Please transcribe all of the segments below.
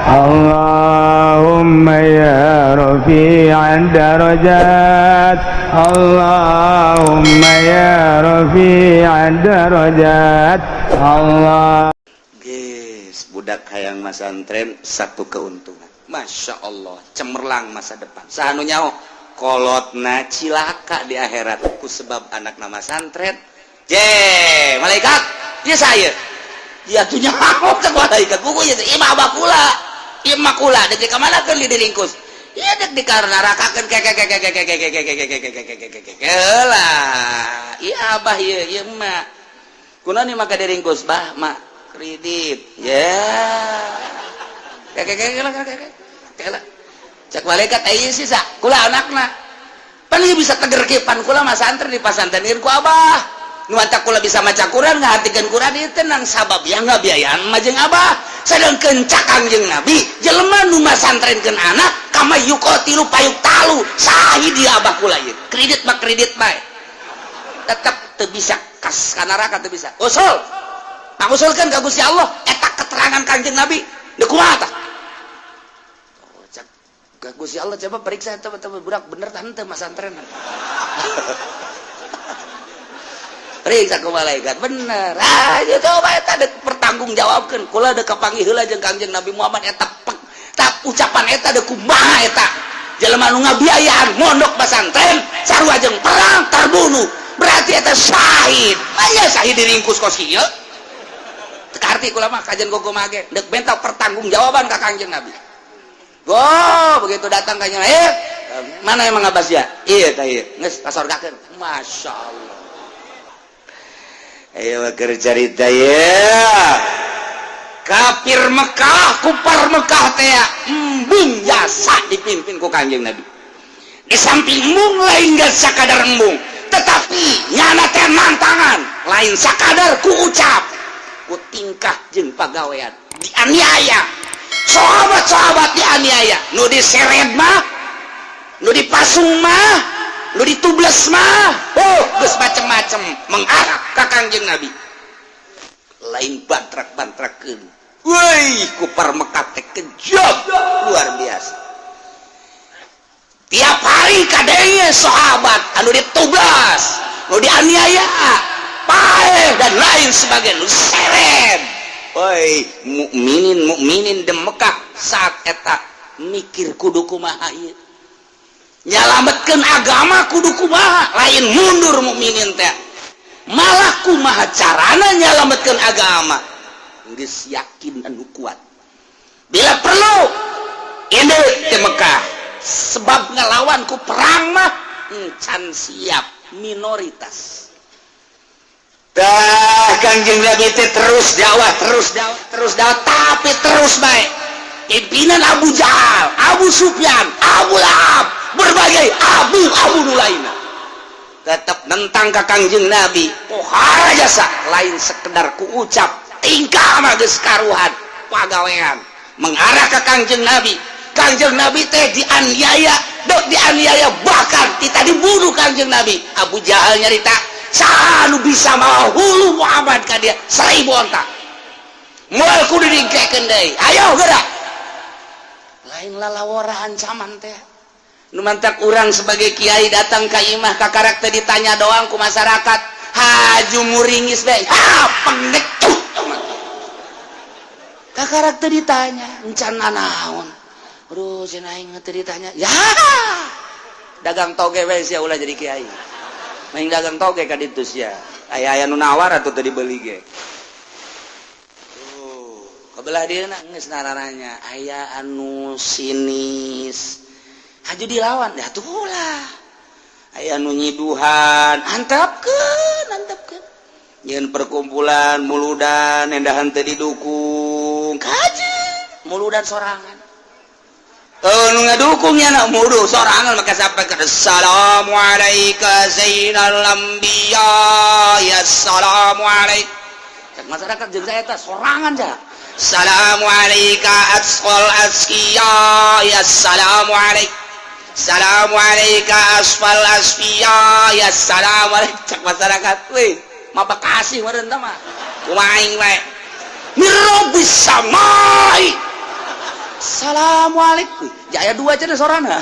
Allahumma ya rafi'ad darajat, Allahumma ya rafi'ad darajat. Allah. Guys, budak hayang masantren satu keuntungan. Masya Allah, cemerlang masa depan. Sahanu nyaho, kolotna cilaka di akhirat ku sebab anak nama santren. Malaikat, dia saya. Ya tuh nyaho cek malaikat buku ya imah bakula. Imah kula dek di kamana keun di diringkus. Iya dek di karena rakakeun lah. Iya abah ieu mah. Kunaon maka diringkus bah mak kredit. Ya. Cek malaikat aya sih sa kula anakna pan bisa tegerkepan kula mah santri di pasantren ku abah nu anta kula bisa maca Quran ngahatikeun Quran ieu tenang sabab ya ngabiayaan mah jeung abah sadengkeun cak Kangjeng Nabi jelema nu masantrenkeun anak kama yuqatilu payuk talu sahi dia abah kula ieu kredit mah kredit bae tetep teu bisa kas ka neraka teu bisa usul pangusulkeun ka Gusti Allah eta keterangan Kangjeng Nabi deuk kumaha tah Gusti Allah coba periksa teman-teman budak bener tante mas antren periksa ke malaikat bener aja coba eta dek pertanggung jawabkan kula dek kapanggih heula jeung Kangjeng Nabi Muhammad eta ucapan eta dek kumaha eta jelema nu ngabiayaan mondok pesantren sarua jeung perang terbunuh berarti eta syahid aya syahid diringkus kos kieu teu arti kula mah kajian gogo mage dek bentak pertanggung jawaban ka Kangjeng Nabi. Begitu datang kanya, mana yang mengabas ya? Iya, tadi, nges kasorgakeun. Masya Allah. Ayo cerita ya. Kafir Mekah, kupar Mekah teh embung jasa dipimpin ku Kangjeng Nabi. Di samping embung lain gak sakadar embung, tetapi nyana teh nantangan, lain sakadar ku ucap, ku tingkah jeung pagawean, dianiaya. Sahabat-sahabat dianiaya nu diseret mah nu dipasung mah nu ditubles mah geus macem-macem mengarah ka Kangjeng Nabi lain bantrak-bantrakeun weuy kupar Mekah teh kejam luar biasa tiap hari kadenge sahabat anu ditublas nu dianiaya paeh dan lain sebagainya nu seret. Woi, mukminin di Mekah saat eta mikir kudu kumaha ieu. Nyalametkeun agama kudu kumaha, lain mundur mukminin teh. Malah kumaha carana nyalametkeun agama. Geus yakin anu kuat. Bila perlu indeuh di Mekah sebab ngelawan ku perang mah encan siap minoritas. Dah Kangjeng Nabi terus dakwah tapi terus baik pimpinan Abu Jahal, Abu Sufyan, Abu Lahab berbagai abu nu lainna tetap nentang ka Kangjeng Nabi pohara jasa lain sekedar ku ucap tingkah mah geus karuhan pagawean mengarah ka Kangjeng Nabi teh dianiaya bahkan kita dibunuh Kangjeng Nabi. Abu Jahal nyarita sanu bisa mahulu Muhammad ka dia 1000 onta moal kudu dingkekeun deui ayo gerak lain lalawara ancaman teh nu mantak urang sebagai kiai datang ka imah ka karakter ditanya doang ku masyarakat haju muringis bae pendek ka karakter ditanya encan naon aduh cenah aing teu ditanya ya dagang toge we sia ulah jadi kiai main dagang toge ka ditu sia aya nu nawar atuh teu dibeli ge tuh kabelah dieuna geus narananya aya anu sinis haju dilawan dah tuh ulah aya nu nyiduhan antepkeun nyeun perkumpulan muludan endahan teu didukung kajen muludan sorangan nu ngadukung nya na mudu sorangan maka sampai ke assalamu alayka zainal anbiya ya assalamu alayka masyarakat jeung saya teh sorangan ja assalamu alayka asqal asqiya ya assalamu alayka assalamu alayka asfal asfiya ya assalamu alayka masyarakat we mah kasih meureun tah mah kumaha aing we mirobis samai Assalamualaikum jaya dua aja deh sorana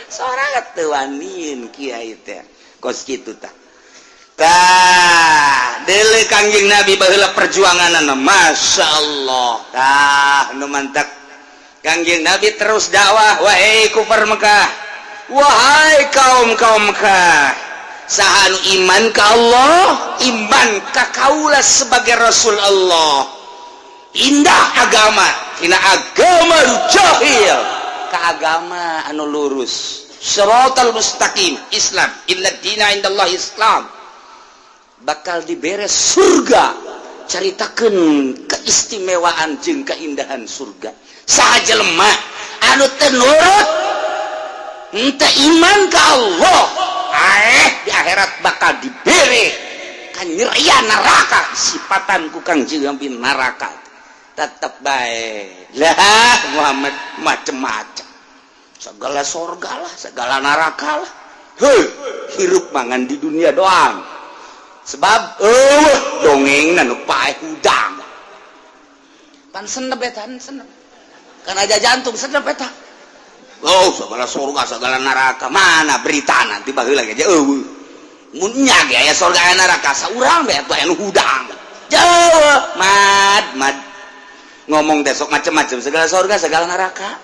sorangan tewanin kiai teh kos kitu tah dele Kangjeng Nabi baheula perjuanganana Masya Allah tah nu mantap Kangjeng Nabi terus dakwah wahai kufar Mekah wahai kaum Mekah saha nu iman ka Allah iman ka kaula sebagai Rasul Allah indah agama tina agama jahil ka agama anu lurus siratal mustaqim Islam inna dina indallahi Islam bakal diberes surga caritakeun keistimewaan jeung keindahan surga saha jelema anu teu nurut henteu iman ka Allah di akhirat bakal dibere kanyerian neraka sifatan ku Kangjeng Nabi neraka tetap baik lah Muhammad macem-macem segala sorga lah segala neraka lah hirup mangan di dunia doang sebab dongeng nanu paeh udang pan senep eta senep kan aja jantung senep eta segala surga segala neraka mana berita nanti baheula ge mun nya ge aya surga aya neraka saurang we atuh anu hudang jauh mad ngomong teh sok macem-macem segala surga segala neraka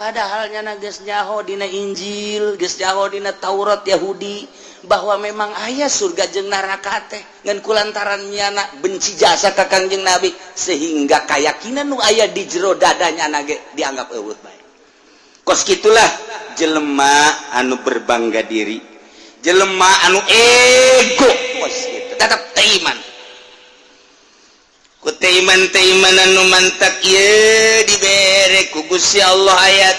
padahal nya geus nyaho dina Injil geus nyaho dina Taurat Yahudi bahwa memang aya surga jeung neraka teh ngan kulantaran nyana benci jasa ka Kangjeng Nabi sehingga keyakinan nu aya di jero dadanya ge dianggap eueuh bae kos gitulah jelema anu berbangga diri jelema anu ego kos gitu tetap teiman ku teiman anu mantak ieu dibere ku Gusti Allah ayat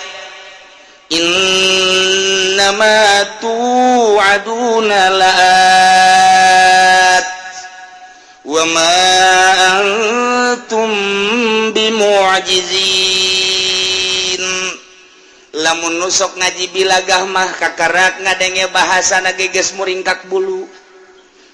innama tu'aduna la'at wa ma antum bimu'jizin lamun nusok ngaji bilagah mah kakarak ngadenge bahasana geges muringkak bulu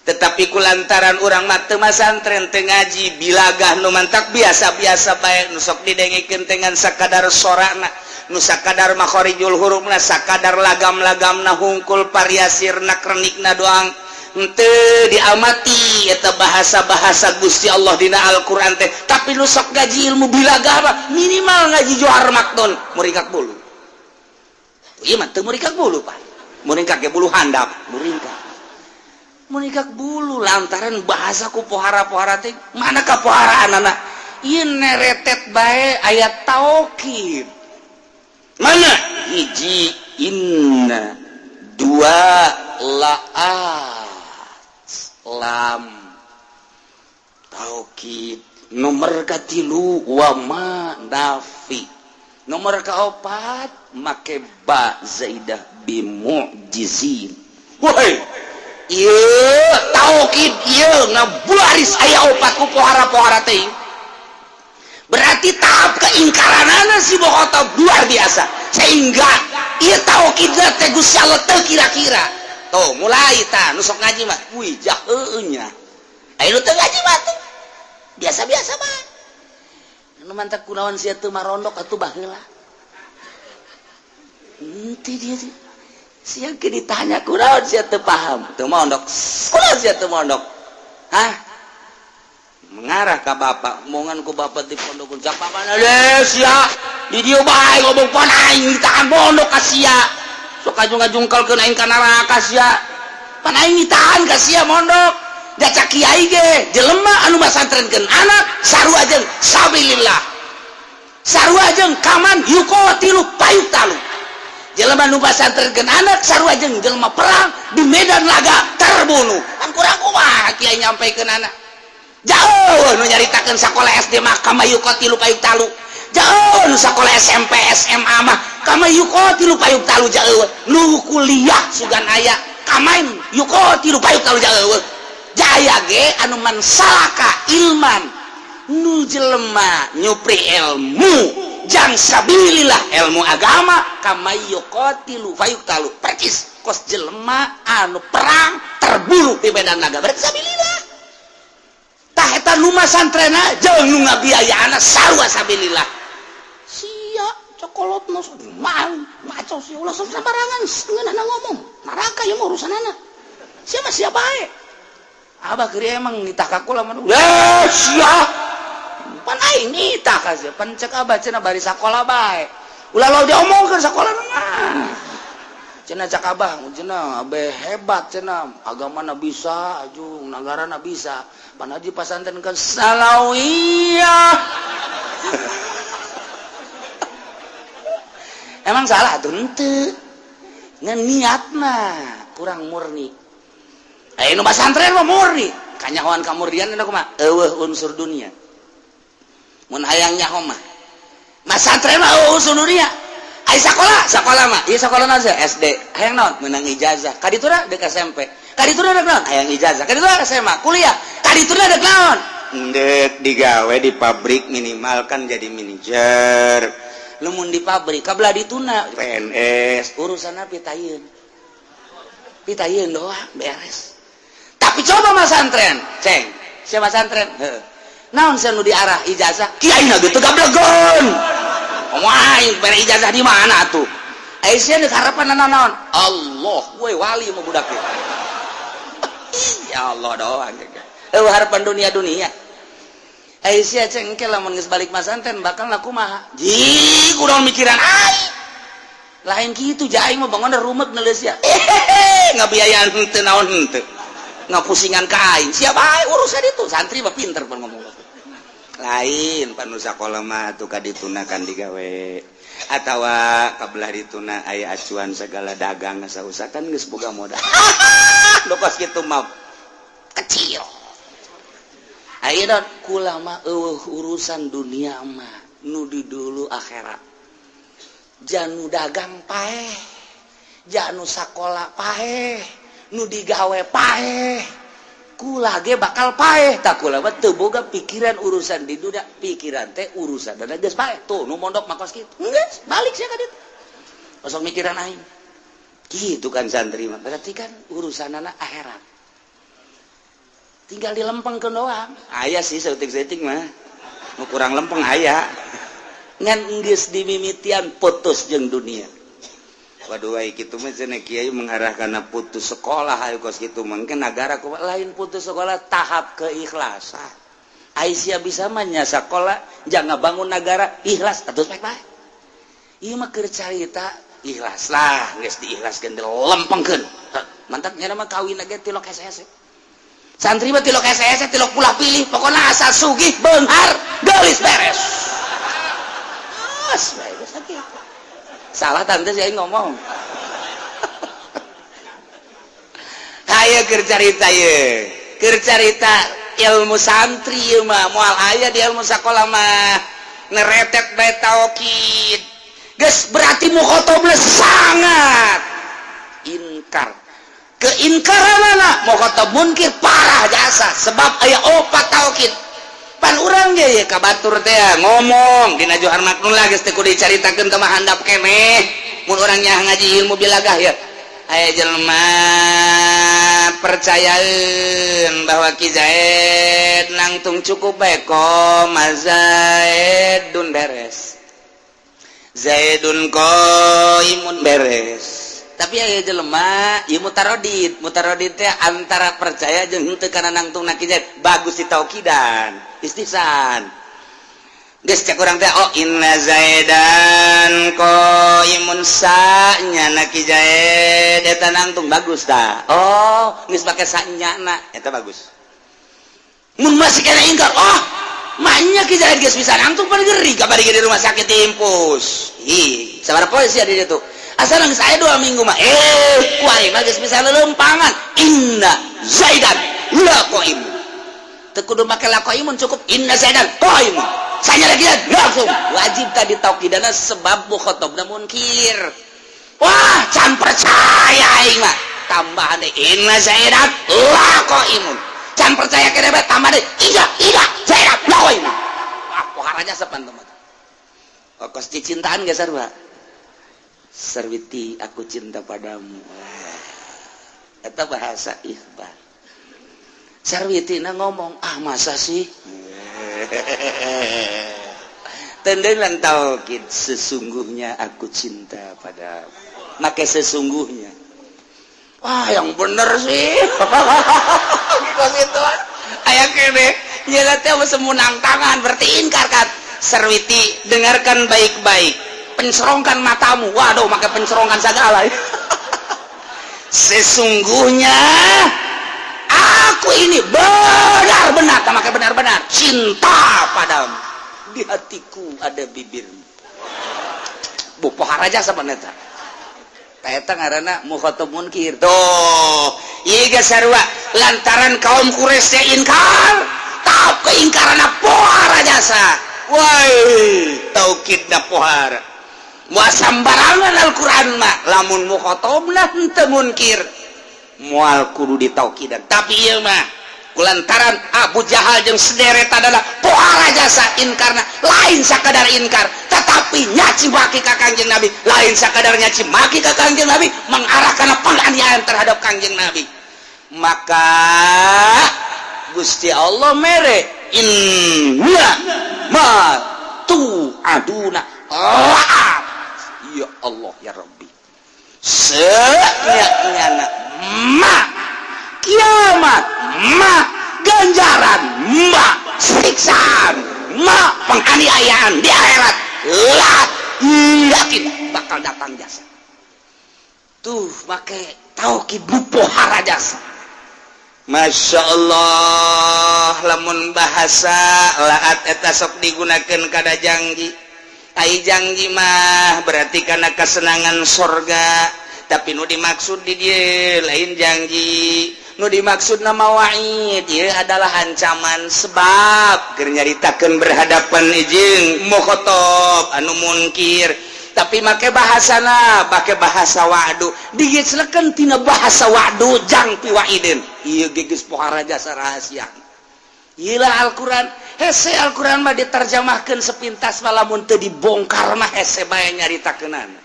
tetapi kulantaran urang mah teu masantren teu ngaji bilagah nu mantak biasa-biasa bae nusok didengikeun dengan sakadar sorana nu sakadar makharijul hurufna sakadar lagam-lagamna hungkul variasirna krenikna doang henteu diamati eta bahasa-bahasa Gusti Allah dina Al-Qur'an teh tapi nusok ngaji ilmu bilagah mah minimal ngaji johar makdon muringkak bulu iya mah teu muringkak bulu Pak muringkak ge bulu handap muringkak bulu lantaran bahasa ku pohara-pohara teh mana ka poharaanana ieu neretet bae ayat taukid mana hiji inna dua laat lam taukid nomor katilu wa ma nafi nomor kaopat make ba zaidah bimu'jizin woi ieu taukid ieu ngabaris aya opat ku pohara-pohara teh berarti tahap keingkaranana si bohota luar biasa sehingga ieu taukidna teh Gusti Allah teu kira-kira tuh mulai tah nu sok ngaji mah wijah nya aya nu teu ngaji mah tuh biasa-biasa mah nu mantak kunaon sia teu marondok atuh baheula henteu dia sia ke ditanya kunaon sia teu paham teu mondok kunaon sia teu mondok hah mengarah ka bapak omongan ku bapak di pondok cak papana deh sia di dieu bae ngomong pan aing ditahan pondok ka sia sok ajung-ajungkelkeun aing ka neraka sia pan aing ditahan ka sia mondok da cak kiai ge jelema anu masantrenkeun anak sarua jeung sabilillah sarua jeung kaman yuqatilu payutalu jelema nu pasantrenkeun anak sarua jeung jelema perang di medan laga terbunuh kan kurang kumaha kiai nyampaikeun anak jauh nu nyaritakeun sakola SD mah kama yuqatilu payutalu jauh nu sakola SMP SMA mah kama yuqatilu payutalu jauh nu kuliah sugan aya kamain yuqatilu payutalu jauh jaya ge anu man salaka ilman nu jelema nyupri ilmu jang sabilillah ilmu agama kama yuqatilu fayutalu percis kos jelema anu perang terbunuh di medan naga berarti sabilillah tah eta nu masantrena jeung nu ngabiayaana sarua sabilillah sia cokolot nu maco si ulah sabarangan ngeunana ngomong neraka ieu mah urusanana sia mah sia bae abah keur emang nitah ka kula mah sia pan aing nitah ka sia pan cek abah cenah bari sakola bae ulah lo diomongkeun sakola mah cenah cak abah cenah abe hebat cenah agamana bisa ajung nagarana bisa pan haji pasantren kan salawiyah emang salah tuh henteu ngan niatna kurang murni nu pasantren mah murni kanyahoan kamurdian eta kumaha eueuh unsur dunia mun hayang nyaho mah pasantren mah eueuh unsur dunia ai sakola mah ieu sakola naon SD hayang naon meunang ijazah kaditura deuk SMP kaditura deuk naon hayang ijazah kaditura SMA kuliah kaditura deuk naon deuk digawe di pabrik minimal kan jadi manajer lamun di pabrik kablah dituna PNS urusanna pitayeun doang beres tapi coba masantren ceng sia masantren heuh naon sia nu diarah ijazah kiaina gitu gablegon main bere ijazah di mana tuh Aisyah deuk harapan naon Allah we wali mah budak ieu ya Allah doang harapan dunia Aisyah cengkel lamun geus balik masantren bakal kumaha ji kunaon mikiran aing lain kitu jaing mah bangun rumek neuleus ya ngabiayaan henteu naon henteu ngapusingan ka aing sia bae urusan itu santri mah pinter pan ngomong lain panu sakola mah tuh kaditunakan digawe atawa kabelah dituna aya acuan segala dagang sausakan geus boga modal lokos kitu mah kecil ayeuna kula mah eueuh urusan dunia mah nu di dulu akhirat janu dagang paeh janu sakola paeh nu digawe paeh kula ge bakal paeh tak kula mah teu boga pikiran urusan di dunia pikiran teh urusan da geus paeh tuh nu mondok makos kitu geus balik sia ka ditu osok mikiran aing kitu kan santri mah berarti kan urusanana akhirat tinggal dilempengkeun doang aya sih seutik-seutik mah nu kurang lempeng aya ngan geus dimimitian putus jeung dunia waduh ai kitu mah cenah kiai mengarah kana putus sekolah hayu kos kitu mungkin negara ku lain putus sekolah tahap keikhlasan Aisyah bisa mah nya sakola jangan bangun negara ikhlas atuh bae ieu mah keur carita ikhlas lah geus diikhlaskeun dilempengkeun mantap nya mah kawin ge tilok hese-hese santri mah tilok hese-hese tilok pulah pilih pokona asal sugih beunghar geulis beres bae sakitu salah tante saya ngomong ayo keur carita ilmu santri ieu mah moal aya di ilmu sakola mah neretet bae taukid geus berarti mukhatabna sangat inkar keinkaranana mukhatab munkir parah jasa sebab aya opat taukid pan urang ge ka batur teh ngomong dina Johar Maknullah geus teh kudu dicaritakeun teh mah handap keneh mun urang nya ngaji ilmu bilagah ya aya jelema percayaeun bahwa Ki Zaid nangtung cukup bae ko Zaidun beres Zaidun qaimun beres tapi aya jelema ieu mutaradid teh antara percaya jeung henteu kana nangtung Ki Zaid bagus ditaukidan istihsan geus cek urang teh oh inna Zaidan qaimun sa'nya Ki Zaid eta nangtung bagus tah oh geus pake sa'nyana eta bagus mun masih kena ingkar oh mahnya Ki Zaid geus bisa nangtung pan geuring kabari di rumah sakit impus ih sabaraha poe sia di ditu asal geus aya 2 minggu mah ku aing mah geus bisa lelempangan inna Zaidan la qaimun teu kudu make la qaimun cukup inna Zaidan qaimun sanya lagi langsung wajib tadi taukidana sebab mukhatabna munkir wah can percaya aing mah tambahan deui inna Zaidan la qaimun can percaya kene bae tambah deui iya Zaidan la qaimun wah poharaja sapan teman kos cicintaan geus sarua Sarwiti aku cinta padamu eta bahasa ikhbar Sarwitina ngomong, masa sih? Tendengan taukid, sesungguhnya aku cinta pada. Make sesungguhnya. Wah, yang bener sih. Gitu. Aya kene, nyeula teh semunang tangan berarti ingkar kan. Sarwiti, dengarkan baik-baik. Pencerongkan matamu. Waduh, make pencerongkan segala. Sesungguhnya aku ini benar-benar, make benar-benar cinta padamu. Di hatiku ada bibirmu. Bu pohara aja sama neta. Eta ngaranna mukhatab munkir. Tuh, ieu ge sarua lantaran kaum Quraisy ingkar, tahap keingkaranna pohara jasa. Woi, taukidna pohara. Moal sambarangan Al-Qur'an mah lamun mukhatabna henteu munkir. Moal kudu ditaukidan. Tapi ieu mah kulantaran Abu Jahal jeung sederet adalah pohara jasa inkarna lain sakadar inkar tetapi nyaci maki ka Kangjeng Nabi lain sakadar nyaci maki ka Kangjeng Nabi mengarahkan penganiayaan terhadap Kangjeng Nabi maka Gusti Allah mere inna ma tu aduna la'at ya Allah ya Rabbi senyaknyana ma kiamat ma ganjaran ma siksaan ma penganiayaan di akhirat lat yakin bakal datang jasa tuh make taukid pohara jasa. Masya Allah lamun bahasa laat eta sok digunakeun kada janji ai janji mah berarti kana kesenangan sorga tapi nu dimaksud di dieu lain janji nu dimaksud nama wa'id ieu adalah ancaman sebab keur nyaritakeun berhadapan jeung mukhatab anu munkir tapi make bahasana pake bahasa wa'du digeclekeun tina bahasa wa'du jang pi wa'idin ieu geus pohara jasa rahasia ieu Al-Qur'an hese Al-Qur'an mah diterjemahkeun sepintas malamun teu dibongkar mah hese bae nyaritakeunana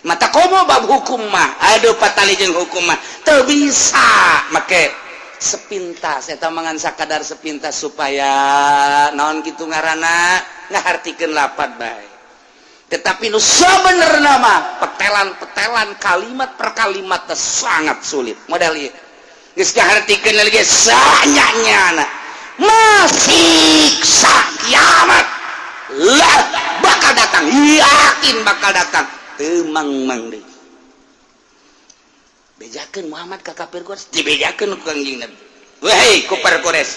mata komo bab hukum mah aduh patali jeung hukum mah teu bisa make sepintas eta mangan sakadar sepintas supaya naon kitu ngaranna ngahartikeun lapad bae tetapi nu sabenerna mah petelan-petelan kalimat per kalimat sangat sulit modal ieu geus ngahartikeun lagi sanyanyana masih kiamat lah bakal datang yakin bakal datang temang-mang deh bejakeun Muhammad ka kafir Quraisy dibejakeun ku Kangjeng Nabi wahai kufar Quraisy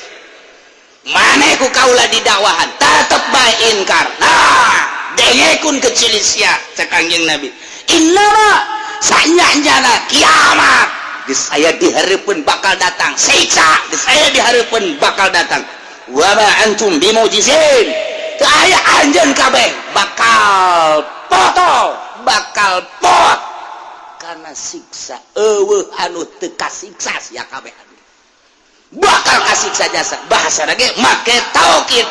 maneh ku kaula di dakwahan tetep bae inkar nah dengekeun kecil sia cek Kangjeng Nabi innama sanyanyana kiamat geus aya dihareupeun bakal datang siksa geus aya dihareupeun bakal datang wa ma antum bimujizin teu aya anjeun kabeh bakal potol bakal pot karena siksa eueuh anu teu kasiksa sia kabeh bakal kasiksa jasa bahasa lagi make taukid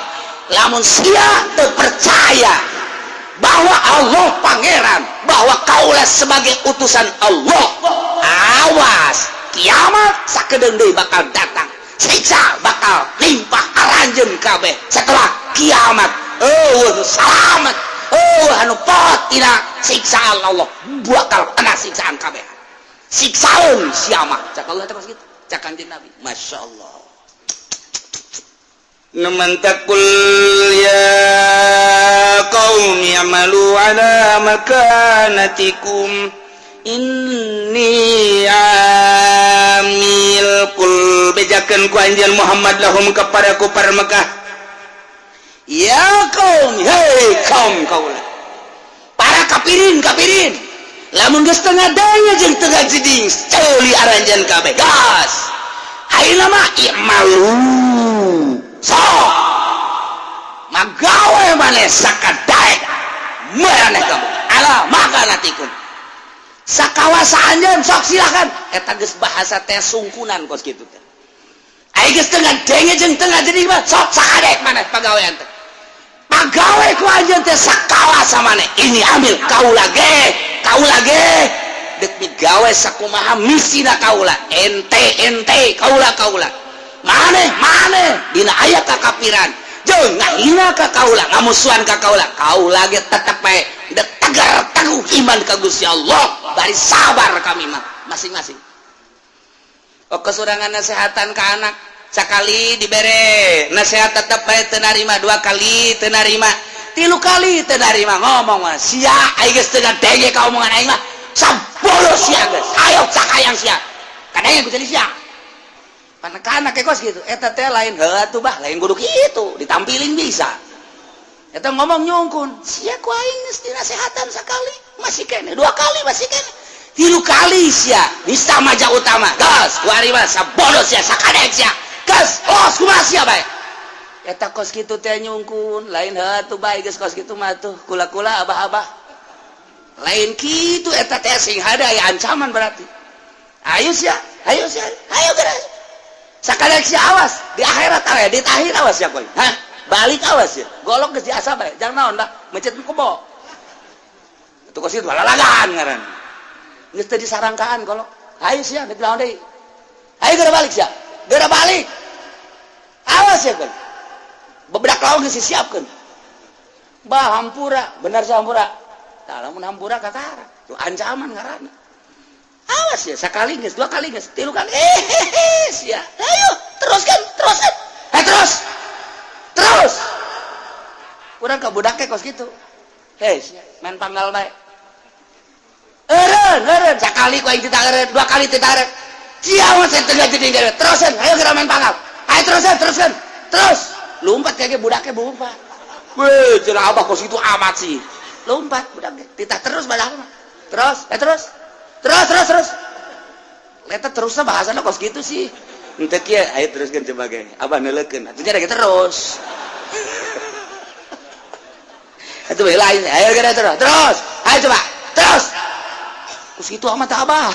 lamun sia teu percaya bahwa Allah pangeran bahwa kaulah sebagai utusan Allah awas kiamat sakedeung deui bakal datang siksa bakal limpah aranjeun kabeh setelah kiamat selamat anu pot tina siksaan Allah bakal kena siksaan kabeh siksaeun siamah cak Allah terus gitu cak Kanjeng Nabi Masya Allah naman takul ya qaumi amalu ala makanatikum inni amil kul bejakeun ku anjeun Muhammad lahum kepada kufar Mekah ya kaum hei kaum kaulah para kafirin lamun geus tengah daya jeung tengah jeding ceuli aranjeun kabeh gas ayeuna mah i'malu sok magawe maneh sakadaek maneh kamu ala makanatikum sakawasa anjeun sok silakan eta geus bahasa teh sungkunan kos kitu teh aya geus tengah denge jeung tengah jeding mah sok sakadaek maneh pagawean teh pagawe ku anjeun teh sakawasa maneh ini ambil kaula ge dek migawe sakumaha misina kaula ente kaula maneh dina aya kakapiran jeung ngahina ka kaula ngamusuhan ka kaula ge tetep bae tegar teguh iman ka Gusti Allah bari sabar kami mah masing-masing. Kesurangan nasehatan ka anak sakali dibere nasihat tetep bae teu narima, 2 kali teu narima, 3 kali teu narima, ngomong mah sia aing geus teu ngadenge ka omongan aing mah sabodo sia geus ayo sakayang sia kadenge ku jadi sia anak-anak kekos gitu eta teh lain heuh bah lain kudu kitu ditampilin bisa eta ngomong nyungkun sia ku aing geus dinasehatan sakali masih kene, 2 kali masih kene, 3 kali sia nista maja utama gas ku ari mah sabodo sia sakadek sia gas los kumaha sia bae eta kos kitu teh nyungkun lain heuh bae geus kos kitu mah tuh kula-kula abah-abah lain kitu eta teh sing hade aya ancaman berarti ayo geus sakadek sia awas di akhirat awe di tahir awas ya koy balik awas ya golok geus diasa bae jang naon dah mencet kebo itu kos itu lalagan ngaran geus teu disarangkaan golok ayo sia geus naon deui ayo geura balik sia geura balik awas ya koy bebedak lawan geus disiapkeun bah hampura bener sa hampura tah lamun hampura kakara tu ancaman ngaranna awas ya sekali geus 2 kali geus 3 kali sia ayo teruskan terus kurang ka budak kos gitu sia main panggal bae eureun sakali ku aing teu eureun 2 kali teu eureun sia mah teu jadi terusan ayo geura main panggal ayo teruskan terus lompat kage budaknya lompat weh cenah abah kos itu amat sih lompat budaknya titah terus badak mah terus eta terusna bahasana kos gitu sih henteu kieu aya teruskeun coba ge abah neulekeun atuh nya terus atuh bae lain ayo geura terus ayo coba terus kos gitu amat abah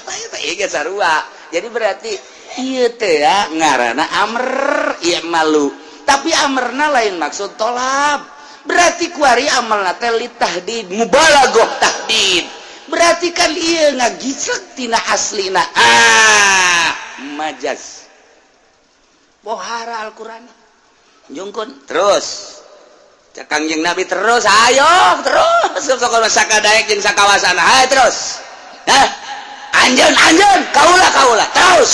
eta ieu sarua jadi berarti ieu teh ya ngaranna amr ieu malu tapi amrna lain maksud tolab berarti kuari amalna teh li tahdid mubalaghah tahdid berarti kan iya ngagislek tina aslina majaz bohara Al-Quran jungkun terus cakang jeung Nabi terus ayo terus sok sakadaek jeung sakawasana ayo terus anjeun kaula terus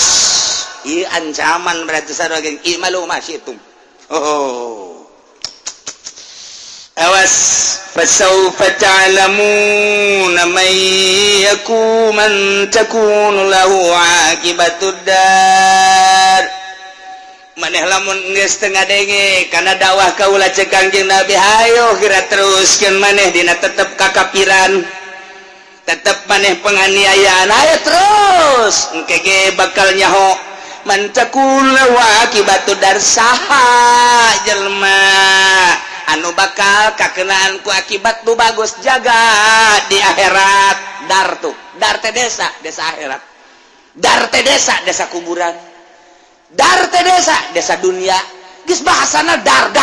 ieu ancaman berarti sarua geng imalu masyitum awas fasawfa ta'lamuna man takunu lahu aqibatud dar maneh lamun geus teu ngadenge kana dakwah kaula cek Kangjeng Nabi hayo geura teruskeun maneh dina tetep kakapiran tetep maneh penganiayaan ayo terus engke ge bakal nyaho man takunu lahu aqibatud dar saha jelema anu bakal kakenaan ku akibat nu bagus jaga di akhirat dar teh desa akhirat dar teh desa kuburan dar teh desa dunia geus bahasana dar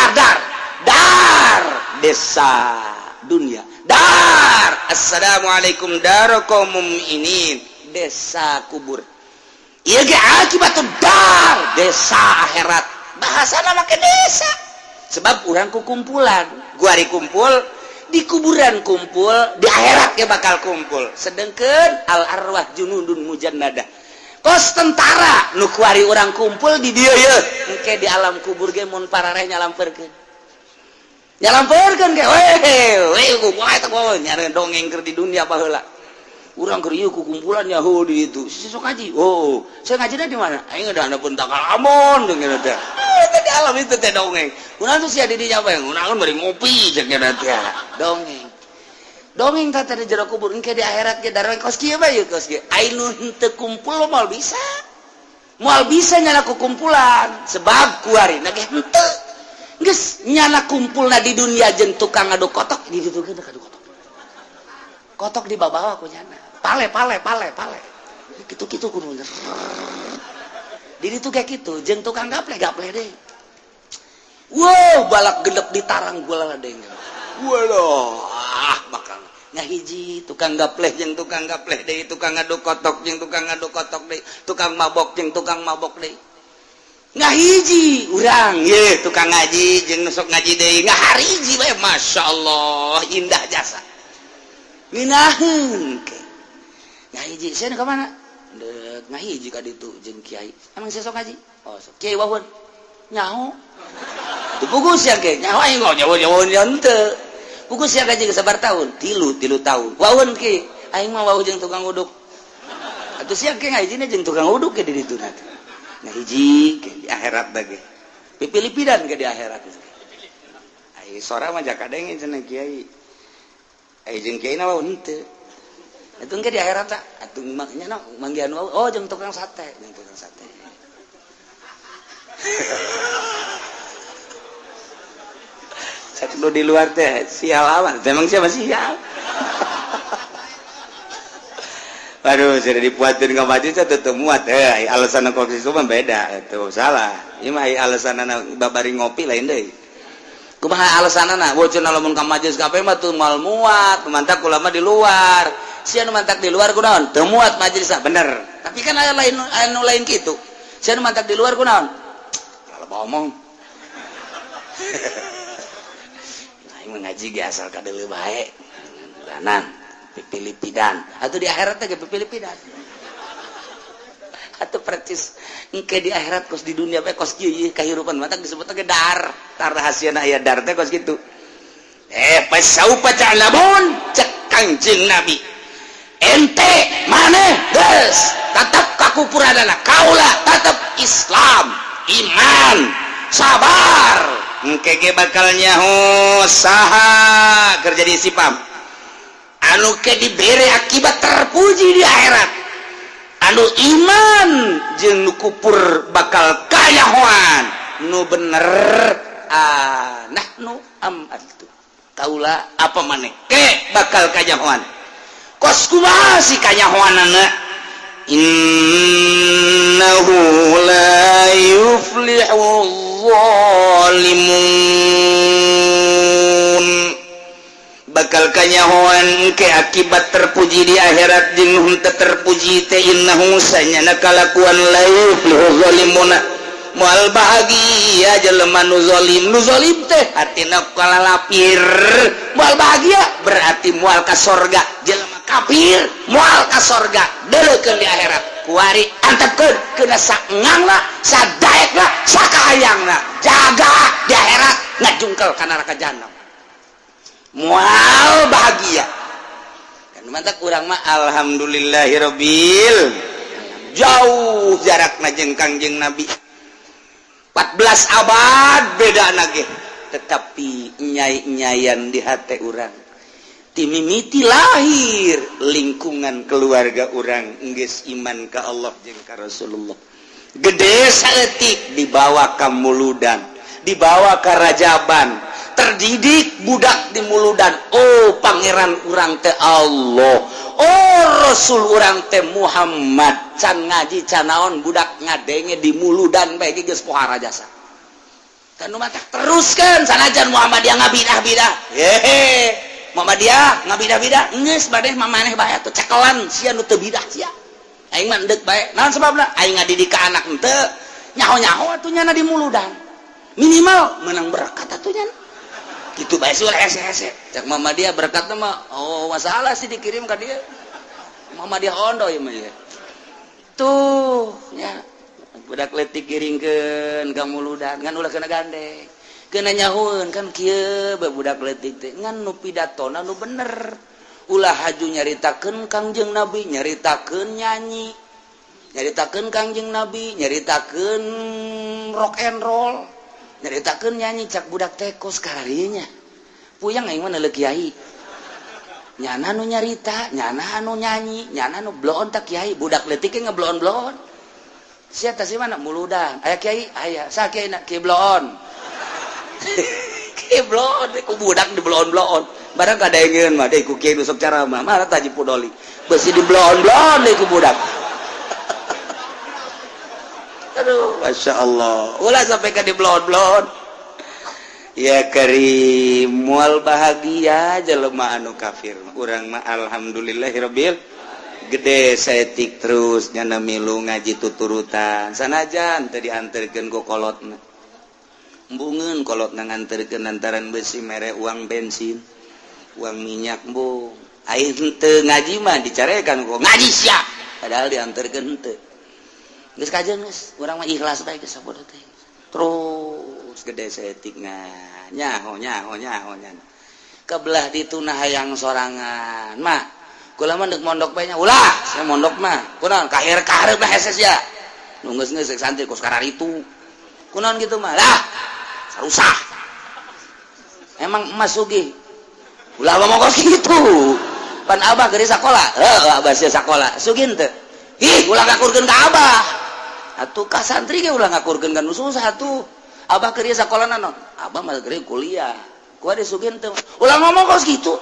desa dunia dar assalamualaikum darakum mukminin desa kubur ieu ge akibatud dar desa akhirat bahasana make desa sebab urang kukumpulan gua ari kumpul di kuburan kumpul di akhirat ge bakal kumpul sedengkeun al arwah junudun mujannada kos tentara nu kuari urang kumpul di dieu ye engke di alam kubur ge mun parareh nyalampeurkeun ge we kumaha eta gua nyare dongeng keur di dunia baheula urang keur ieu kukumpulan nyaho di itu sok ngaji saya ngajina di mana aing ada pun takal amon dengan teh di alam itu teh dongeng kunaon tuh sia di dinya bae kunaon bari ngopi jeung teh dongeng teh di jero kubur engke di akhirat ge dareng kos kieu bae kos kieu anu henteu kumpul moal bisa nyana kukumpulan sebab kuari na ge henteu geus nyana kumpulna di dunia jeung tukang ngadu kotok di ditu ge ngadu kotok di babawa ku nyana pale kitu kudu di ditu kayak gitu jeung tukang gaple deh wow balak gendep ditarang gula deh waduh bakal ngahiji tukang gapleh jeung tukang gapleh deh tukang ngadu kotok jeung tukang ngadu kotok deh tukang mabok jeung tukang mabok deh ngahiji urang ye tukang ngaji jeung nusuk ngaji deui ngahariji bae masyaallah indah jasa nginaheun ke ngahiji sia ka mana deuk ngahiji ka ditu jeung kiai emang sia sok ngaji oh sok kiai wahun nyaho teu puguh sia ke nyaho aing kok nyaho teu puguh sia gaji sabar tahun 3 tahun wahun ke aing mah wahun jeung tukang uduk atuh sia ke ngahijina jeung tukang uduk ke di ditu nanti ngahiji ke di akhirat bage pipilipidan ke di akhirat ai sora mah jakadenge cenah kiai ai jeung kiai na wahun teu atuh ke di akhirat tak atuh maknya na manggihan oh jeung tukang sate Satu di luar teh sial aman memang siapa sial aduh sudah dipuatin ke masjid saya tetep muat alasan kopi itu mah beda itu salah ini mah alasan babari ngopi lain deh kumaha alasan bocor lamun ka majelis kafe mah tuh mal muat mantak ulama di luar sia nu mantak di luar kunaon teu muat majelis bener tapi kan aya lain anu lain kitu sia nu mantak di luar kunaon kalau ngomong aing ngaji ge asal kadeuleu bae danan pipilipidan atau di akhirat teh pipilipidan atau percis engke di akhirat kos di dunia bae kos kieu kahirupan mata disebut ge dar rahasiana aya dar teh kos kitu pasaupa ta'lamun cek Kangjeng Nabi ente maneh geus tetep kakupuranana kaula tetep Islam iman sabar engke ge bakal nyaho saha kerja di sipam anu ke diberi akibat terpuji di akhirat anu iman jeung nu kupur bakal kayahoan nu bener nahnu itu kaula apa maneh ke bakal kayahoan kos kumaha si kayahoanana innahu la yuflihu zalimun bakal kanyahoan ke akibat terpuji di akhirat jeung henteu terpuji teh innahu sanyana kalakuan la yuflihu zalimuna moal bahagia jelema nu zalim teh hatina kalalapir moal bahagia berarti moal ka sorga jelema kafir moal ka sorga deuleukeun di akhirat kuari antepkeun keuna saengangna sadaekna sakahayangna jaga di akhirat ngajungkel ka neraka jahanam mual bahagia kan mantap urang mah alhamdulillahirabbil jauh jarakna jeung Kangjeng Nabi 14 abad bedana ge tetapi nyai-nyayan di hate urang ti mimiti lahir lingkungan keluarga urang geus iman ka Allah jeung ka Rasulullah gede saeutik dibawa ka muludan dibawa ka rajaban terdidik budak di muludan oh pangeran urang teh Allah oh Rasul urang teh Muhammad can ngaji can naon budak ngadenge di muludan bae geus pohara jasa kan nu mah teruskeun sanajan Muhammadiyah ngabidah-bidah hehe Muhammadiyah ngabidah-bidah geus badeh mamaneh bae atuh cekelan sia nu teu bidah sia aing mah endek bae naon sababna aing ngadidik ka anak henteu nyaho-nyaho atuh nyana di muludan minimal menang berkat atuh nyana gitu bae sul hese-hese cak Muhammadiyah berkatna mah oh masalah sih dikirim ka dia Muhammadiyah ondo ieu mah ya tuh nya budak leutik kiringkeun ka muludan ngan ulah kena gandeng kena nyahoeun kan kieu budak leutik teh ngan nu pidatona nu bener ulah haju nyaritakeun Kangjeng Nabi nyaritakeun nyanyi nyaritakeun Kangjeng Nabi nyaritakeun rock and roll nyaritakeun nyanyi cak budak teh kos kararinya puyang aing mah neuleuh kiai nyana nu nyarita nyana anu nyanyi nyana nu bloon tak kiai budak leutik ge ngebloon-bloon sia teh si mana muludan aya kiai aya sa kiai na kiai bloon kiai bloon ku budak di bloon-bloon barang kadaengeun mah deui ku kiai nu sok caramah mah taji pudoli beusi di bloon-bloon deui ku budak aduh masya Allah ulah sampai ke di blon-blon ya karim mual bahagia jelema anu kafir urang mah alhamdulillahirabbil gede setik terus nyana milu ngaji tuturutan sanajan tadi diantarkeun ku kolotna embungeun kolotna nganterkeun lantaran besi mere uang bensin uang minyak bu aing teu ngaji mah dicarekan ku ngaji sia padahal diantarkeun henteu geus kajen geus urang mah ikhlas bae geus sabodo teh terus gede setikna nyaho kebelah dituna hayang sorangan mah kula mah deuk mondok bae nya ulah saya mondok mah kunaon kahir-kahir mah hese sia nu geus ngeusek santri ku sekarang itu kunaon kitu mah lah sarusah emang emas sugih ulah ngomong kitu pan abah geus sakola abah sia sakola sugih teu ih ulah ngakurkeun ka abah atuh ka santri ge ulah ngakurkeun ka nu susah atuh abah keur sakola naon abah mah keur kuliah ku ade sugih teu ulah ngomong kos kitu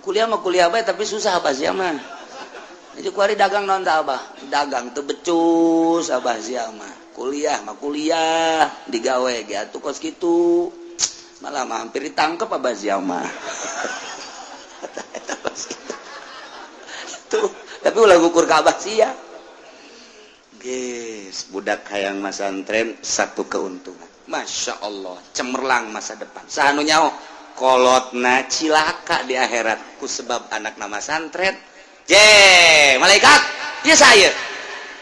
kuliah mah kuliah bae tapi susah abah sia mah jadi ku ari dagang naon tah abah dagang teu becus abah sia mah kuliah digawe ge atuh kos kitu malah mah hampir ditangkep abah sia mah tuh tapi ulah ngukur ka abah sia guys budak hayang masantren satu keuntungan Masya Allah cemerlang masa depan sanu nyaho kolotna cilaka di akhirat ku sebab anak nama santren je malaikat ya saya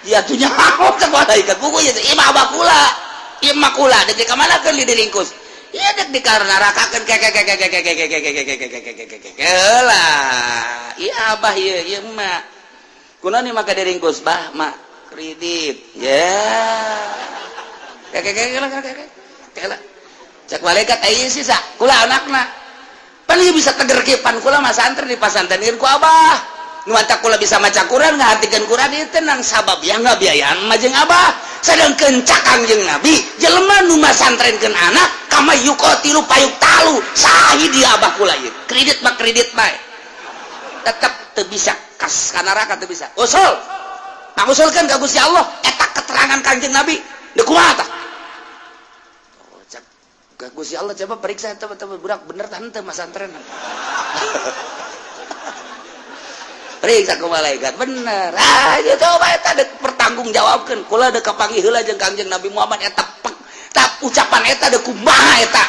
ya tuh nyaho ke malaikat buku ya imah bakula imah kula dek ka mana keun di ringkus iya dek di karenarakakeun lah iya abah ieu emak kunaon ieu maka diringkus bah mak kredit ya cek malaikat ayeuna sisa kula anakna pan ieu bisa teger kieu pan kula mah santri di pasantrenkeun ku abah nu anta kula bisa maca Quran ngahartikeun Quran ieu tenang sabab ya ngabiayaan mah jeung abah sadengkeun cak Kangjeng Nabi jelema nu masantrenkeun anak kama yuqatilu payuk talu sahih di abah kula ieu kredit mah kredit bae tetep teu bisa kas ka neraka teu bisa usul pangusulkeun ka Gusti Allah eta keterangan Kangjeng Nabi deuk kumaha tah Gusti Allah coba periksa itu budak bener tante mas antren periksa ke malaikat bener aja coba eta dek pertanggung jawabkan kula dek kapanggih heula jeung Kangjeng Nabi Muhammad eta ucapan eta dek kumaha eta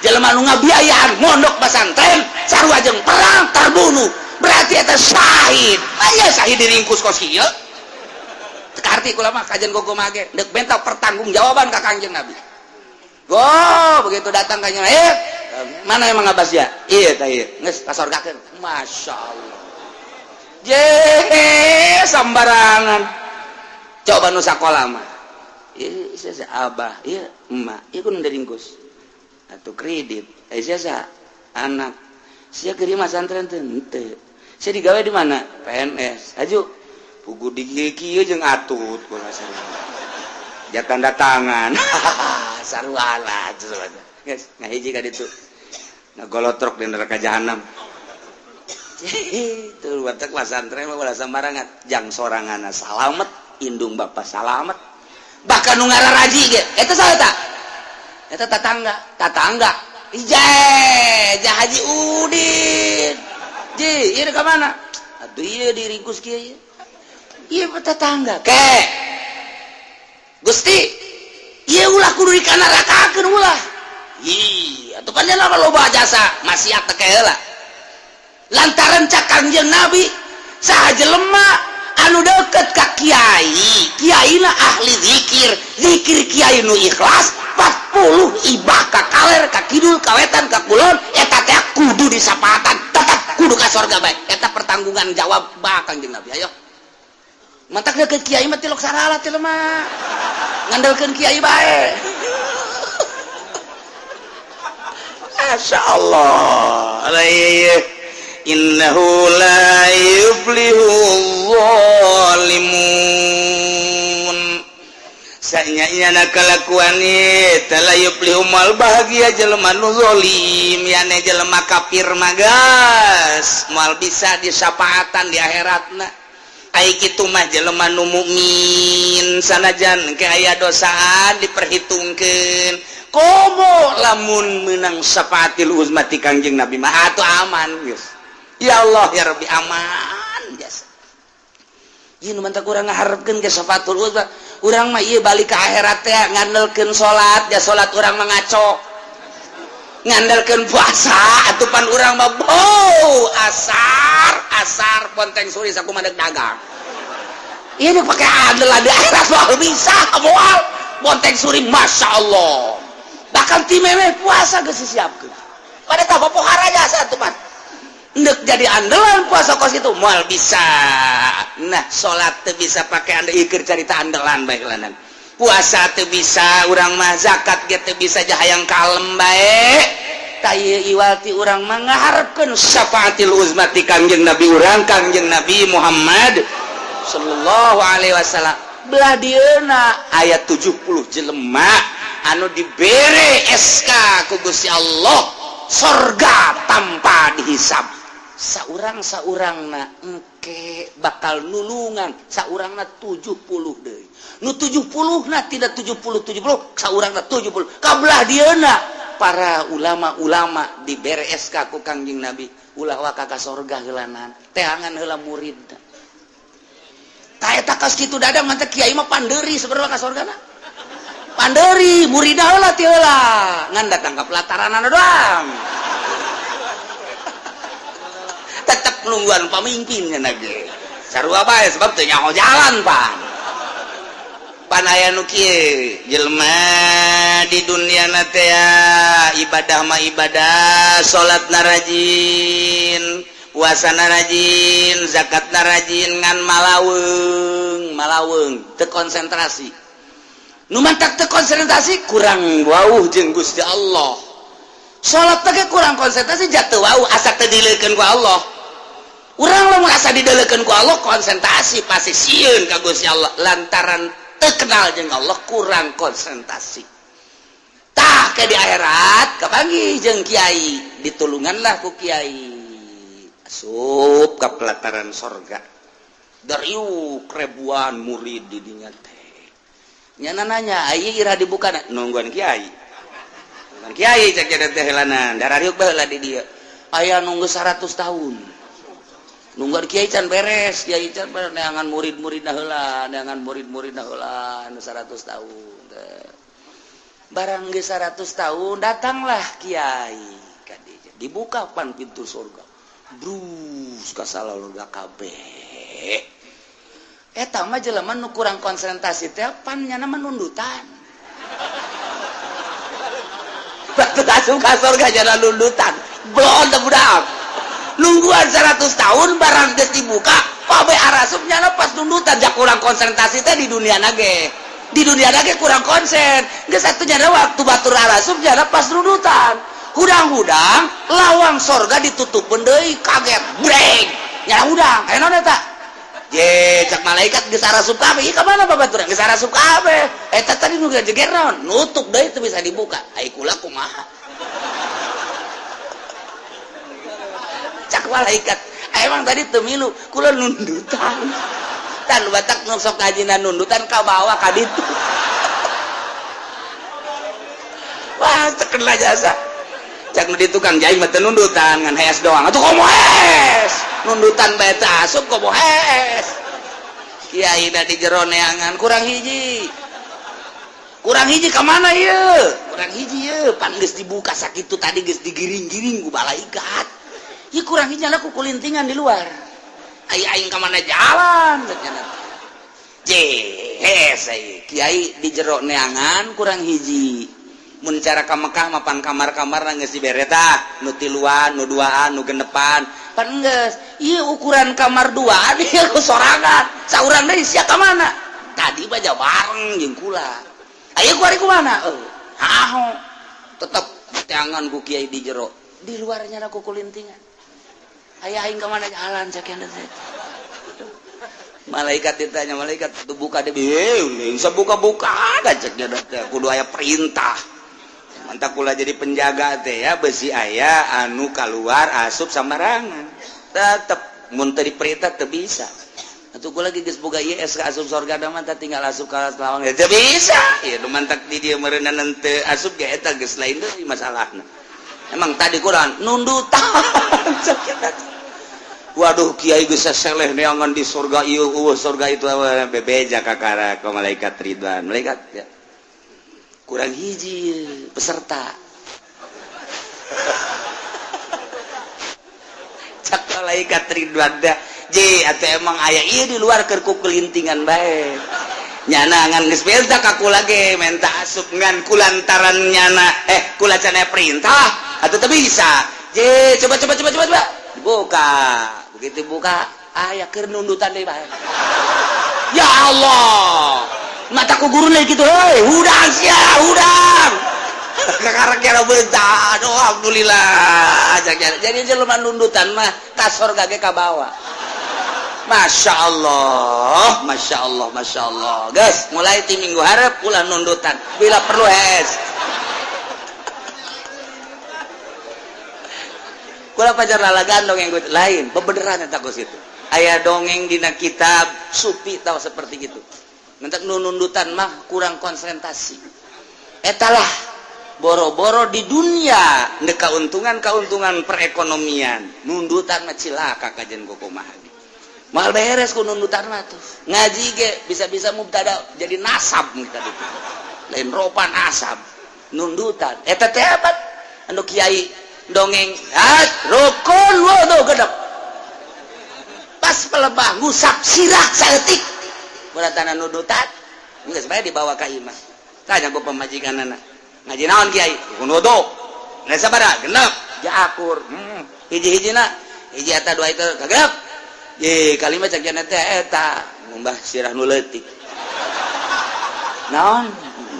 jelema nu ngabiayaan mondok pesantren sarua jeung perang terbunuh berarti eta syahid aya syahid diringkus kos kieu teu arti kula mah kajen gogo mage dek benta pertanggung jawaban ka Kangjeng Nabi begitu datang kanya mana emang abas ya iya tah ieu geus kasorgakeun Masya Allah je sambarangan coba nu sakola mah ieu sia abah ieu emak ieu kudu diringkus atuh kredit sia anak sia keur mah santren teh henteu sia digawe di mana PNS aju pugu di kieu jeung atut kula ya tanda tangan sarwala guys ngahiji ka ditu ngagolotrok di neraka jahanam itu warteg pasantren mah ulah sambarangan jang soranganna salamet indung bapa salamet bahkan nu ngararaji ge eta saha tah eta tatangga ijeh Haji Udin ji ieu ka mana atuh ieu diringkus kieu ieu tetangga ke Gusti ieu ulah kudu dikanarakakeun ulah ih atuh panjenengan mah loba jasa maksiat teh heula lantaran cak Kangjeng Nabi saha jelema anu deukeut ka kiaina ahli zikir kiai nu ikhlas 40 ibah ka kaler ka kidul ka wetan ka kulon eta teh kudu disapaatan tetep kudu ka surga bae eta pertanggungan jawab ba Kangjeng Nabi ayo mantak deukeut kiai mah tilok sarala teh mah ngandalkeun kiai bae Masya Allah innahu la yuflihu zalimun sanyanya kalakuan eta la yuflihu mal bahagia jelema nu zalim yane jelema kafir magas moal bisa disapaatan di akhiratna ai kitu mah jelema nu mukmin sanajan ke aya dosaan diperhitungkeun komo lamun menang syafaatil uzma ti Kangjeng Nabi mah atuh aman geus ya Allah ya Rabbi aman jasa kurang ngaharepkeun ge syafatul uzma urang mah ieu balik ka akhirat teh ngandelkeun salat ya salat urang mah ngaco ngandalkeun puasa atupan urang mah asar ponteng suri sakumaha dagang ieu nu pake andelan di akhirat moal bisa moal ponteng suri masya Allah bahkan ti memeh puasa geus disiapkeun pada tah pohara jasa atupan ndek jadi andalan puasa kos itu moal bisa nah salat teu bisa pake ande ieu keur carita andalan bae lanang puasa teu bisa urang mah zakat ge teu bisa jahayang kalem bae ta ieu iwalti urang mah ngaharepkeun syafaatil uzma ti Kangjeng Nabi urang Kangjeng Nabi Muhammad sallallahu alaihi wasallam belah dieuna aya 70 jelema anu dibere SK ku Gusti Allah sorga tanpa dihisab saurang-saurangna engke bakal nulungan saurangna 70 deui nu 70 na tidak 70 saurangna 70 kabelah dieuna para ulama-ulama dibere SK ku Kangjeng Nabi ulah waka ka sorga heulanan teangan heula murid ta eta kas kitu dadang mantep kiai mah pandeuri sabarwa ka sorgana pandeuri muridna heula ti heula ngan datang ka pelataranana doang tetap nungguan pamimpinnya nage sarua bae sebab teu nyaho jalan pan aya nu kieu jelema di dunia na teh ibadah mah ibadah salatna rajin puasana rajin zakatna rajin ngan malaweung teu konsentrasi nu mantak teu konsentrasi kurang wauh jeung Gusti Allah salat teh kurang konsentrasi jatuh wauh asa teu dileukeun ku Allah urang lamun asa didelekeun ku Allah konsentrasi pasti sieun ka Gusti Allah lantaran teu kenal jeung Allah kurang konsentrasi tah ke di akhirat kapanggih jeung kiai ditulunganlah ku kiai asup ka pelataran sorga dariuk ribuan murid di dinya teh nyana nanya aya ira dibuka nungguan kiai cek jadi teh heulanan darariuk baheula di dieu aya nunggu 100 tahun nungguan kiai can beres kiai can neangan murid-muridna heula neangan murid-muridna heula anu 100 tahun barang ge 100 tahun datanglah kiai ka dieu dibuka pan pintu surga brus ka salurga kabeh eta mah jelema nu kurang konsentrasi teh pan nyana menundutan batu asup ka surga jana nundutan blon teh budak nungguan 100 tahun barang geus dibuka pabe arasup nyana pas nundutan jak kurang konsentrasi teh di dunia nage kurang konsen geus atuh nyana waktu batur arasup nyana pas nundutan hudang-hudang lawang sorga ditutupeun deui kaget breng nyana hudang aya naon eta ye cak malaikat geus arasup kabeh ieu ka mana babaturan geus arasup kabeh eta tadi nu jeger naon nutup deui teu bisa dibuka ai kula kumaha cak malaikat emang tadi teu milu kula nundutan tan batak nu sok kajina nundutan ka bawah ka ditu wah terkenal jasa cak nu di tukang jahit mah teu nundutan ngan hees doang atuh komo hees nundutan bae teh asup komo hees kiai da di jero neangan kurang hiji ka mana ieu kurang hiji ieu pan geus dibuka sakitu tadi geus digiring-giring ku malaikat ieu kurang hiji nya ku kulintingan di luar aing ka mana jalan jehes kiai di jero neangan kurang hiji mun cara ka Mekah mapan kamar-kamar geus dibere tah nu tiluan nu duaan nu genepan pan geus ieu ukuran kamar duaan ieu ku sorangan saurang deui sia ka mana tadi baja bareng jeung kula aya ku ari kumana haho tetep teangan ku kiai di jero di luarnya na ku kulintingan aya aing ka mana jalan sakian teh malaikat ditanya malaikat tu buka deui bisa buka-buka aja cek teh kudu aya perintah mantap kula jadi penjaga teh ya besi aya anu keluar asup sambarangan tetep mun teu diperintah teu bisa atuh kula geus boga ieu SK asup sorga da mah tinggal asup ka lawang teu bisa ieu nu mantak di dieu meureunana teu asup ge eta geus lain deui masalahna emang tadi kurang nundutan Waduh Kiai geus seleh neangan di surga ieu surga itu bebeja kakara ka malaikat Ridwan malaikat ya. Kurang hiji peserta cak malaikat Ridwan dah je atuh emang aya ieu di luar keur ku kelintingan bae nyana ngan geus benta ka kula ge menta asup ngan kulantaran nyana kula cenah perintah atuh teu bisa je coba dibuka begitu buka aya keur nundutan deui bae ya Allah mataku guruna gitu heuy hudang sia hudang kakarek kira beunta aduh alhamdulillah jadi jelema nundutan mah ka sorga ge ka bawah Masya Allah guys mulai ti minggu harap ulah nundutan bila perlu kula pajar lalagan dongeng lain bebeneran eta kos itu aya dongeng dina kitab supi tahu seperti gitu ngentek nundutan mah kurang konsentrasi etalah boro-boro di dunia ndek kauntungan perekonomian nundutan mah cilaka kajen kukumaha mal beres ku nundutan mah tuh ngaji ge bisa-bisa mubtada jadi nasab mubtada itu lain ropan asab nundutan eta teh apa anu kiai dongeng rukun wudu gedep pas pelebah ngusap sirah saeutik beratana nundutan geus bae dibawa ka imah tanya ku pamajikanana ngaji naon kiai rukun wudu ngan sabaraha genep jaakur hiji-hijina hiji eta dua itu kagep ye kalimat cak jana teh eta ngumbah sirah nu leutik naon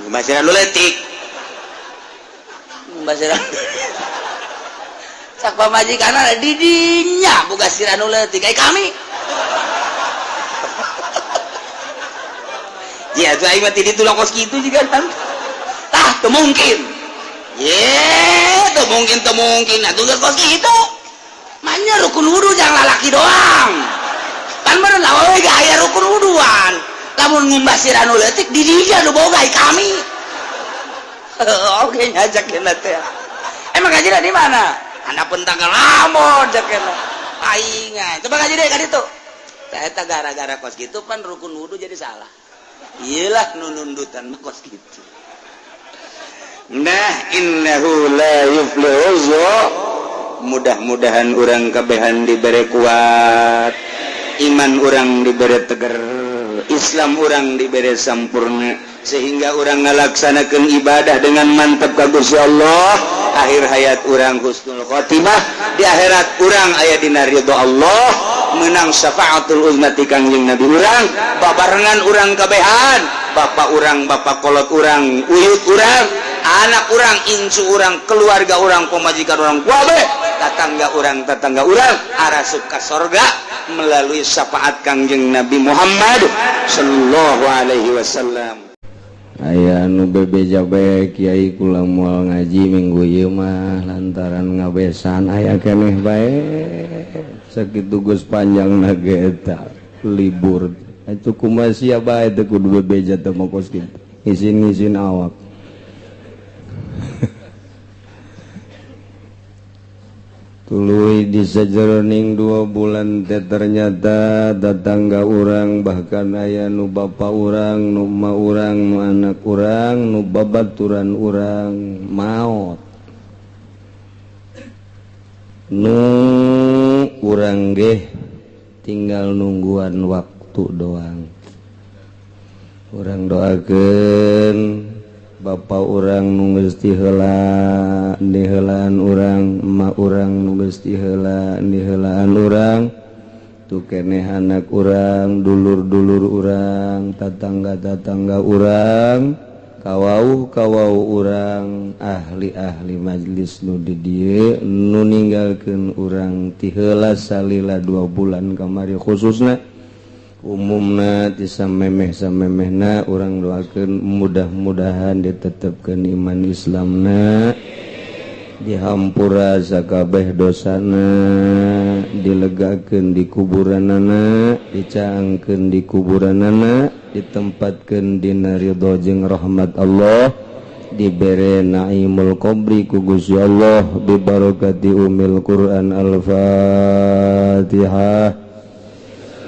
ngumbah sirah nu leutik ngumbah sirah sak pamajikanna di dinya boga sirah nu leutik kayak kami ya tuh aing mah ti ditu lokos kitu juga kan tah teu mungkin teu mungkin atuh geus kos kitu manya rukun wudu jangan lalaki doang kan bener lah we aya rukun wuduan lamun ngumbah sirah nu leutik di dinya nu boga kami oke ngajak kena teh emang ngajina di mana anak pentang lamun jakena aingan coba ngaji deh ka ditu eta gara-gara kos kitu pan rukun wudu jadi salah iyalah nundutan mah kos kitu nah innahu la yuflihu mudah-mudahan urang kabehan dibere kuat iman urang dibere tegar Islam urang dibere sampurna sehingga urang ngalaksanakeun ibadah dengan mantap ka Gusti Allah akhir hayat urang husnul khotimah di akhirat urang aya dina ridho Allah menang syafaatul uzmati Kangjeng Nabi urang babarengan urang kabehan bapak urang bapak kolot urang uyut urang anak urang incu urang keluarga urang pamajikan urang kuabe tetangga urang arasup ka sorga melalui syafaat Kangjeng Nabi Muhammad sallallahu alaihi wasallam. Aya nu bebeja bae kiai kula moal ngaji minggu ieu mah lantaran ngabesan aya keneh bae sakitu geus panjangna ge eta libur atuh kumaha sia bae teh kudu bebeja teh mokos kitu ngizin awak tuluy di sajeroning 2 bulan teh ternyata tetangga urang bahkan aya nu bapa urang nu ma urang nu anak urang nu babaturan urang maot nu urang ge tinggal nungguan waktu doang urang doakeun Bapak urang nu geus ti heula di heulaan urang emak urang nu geus ti heula di heulaan urang tu keneh anak urang dulur-dulur urang tatangga-tatangga urang kawauh-kawauh urang ahli-ahli majlis nu di dieu nu ninggalkeun urang ti heula salila 2 bulan kamari khususna umumna ti samemeh-samemehna urang doakeun mudah-mudahan ditetepkeun iman Islamna dihampura sakabeh dosana dilegakeun di kuburanana dicaangkeun di kuburanana ditempatkeun dina ridho jeung rahmat Allah dibere naimul qabri ku Gusti Allah bi barakati umil Quran al-Fatihah.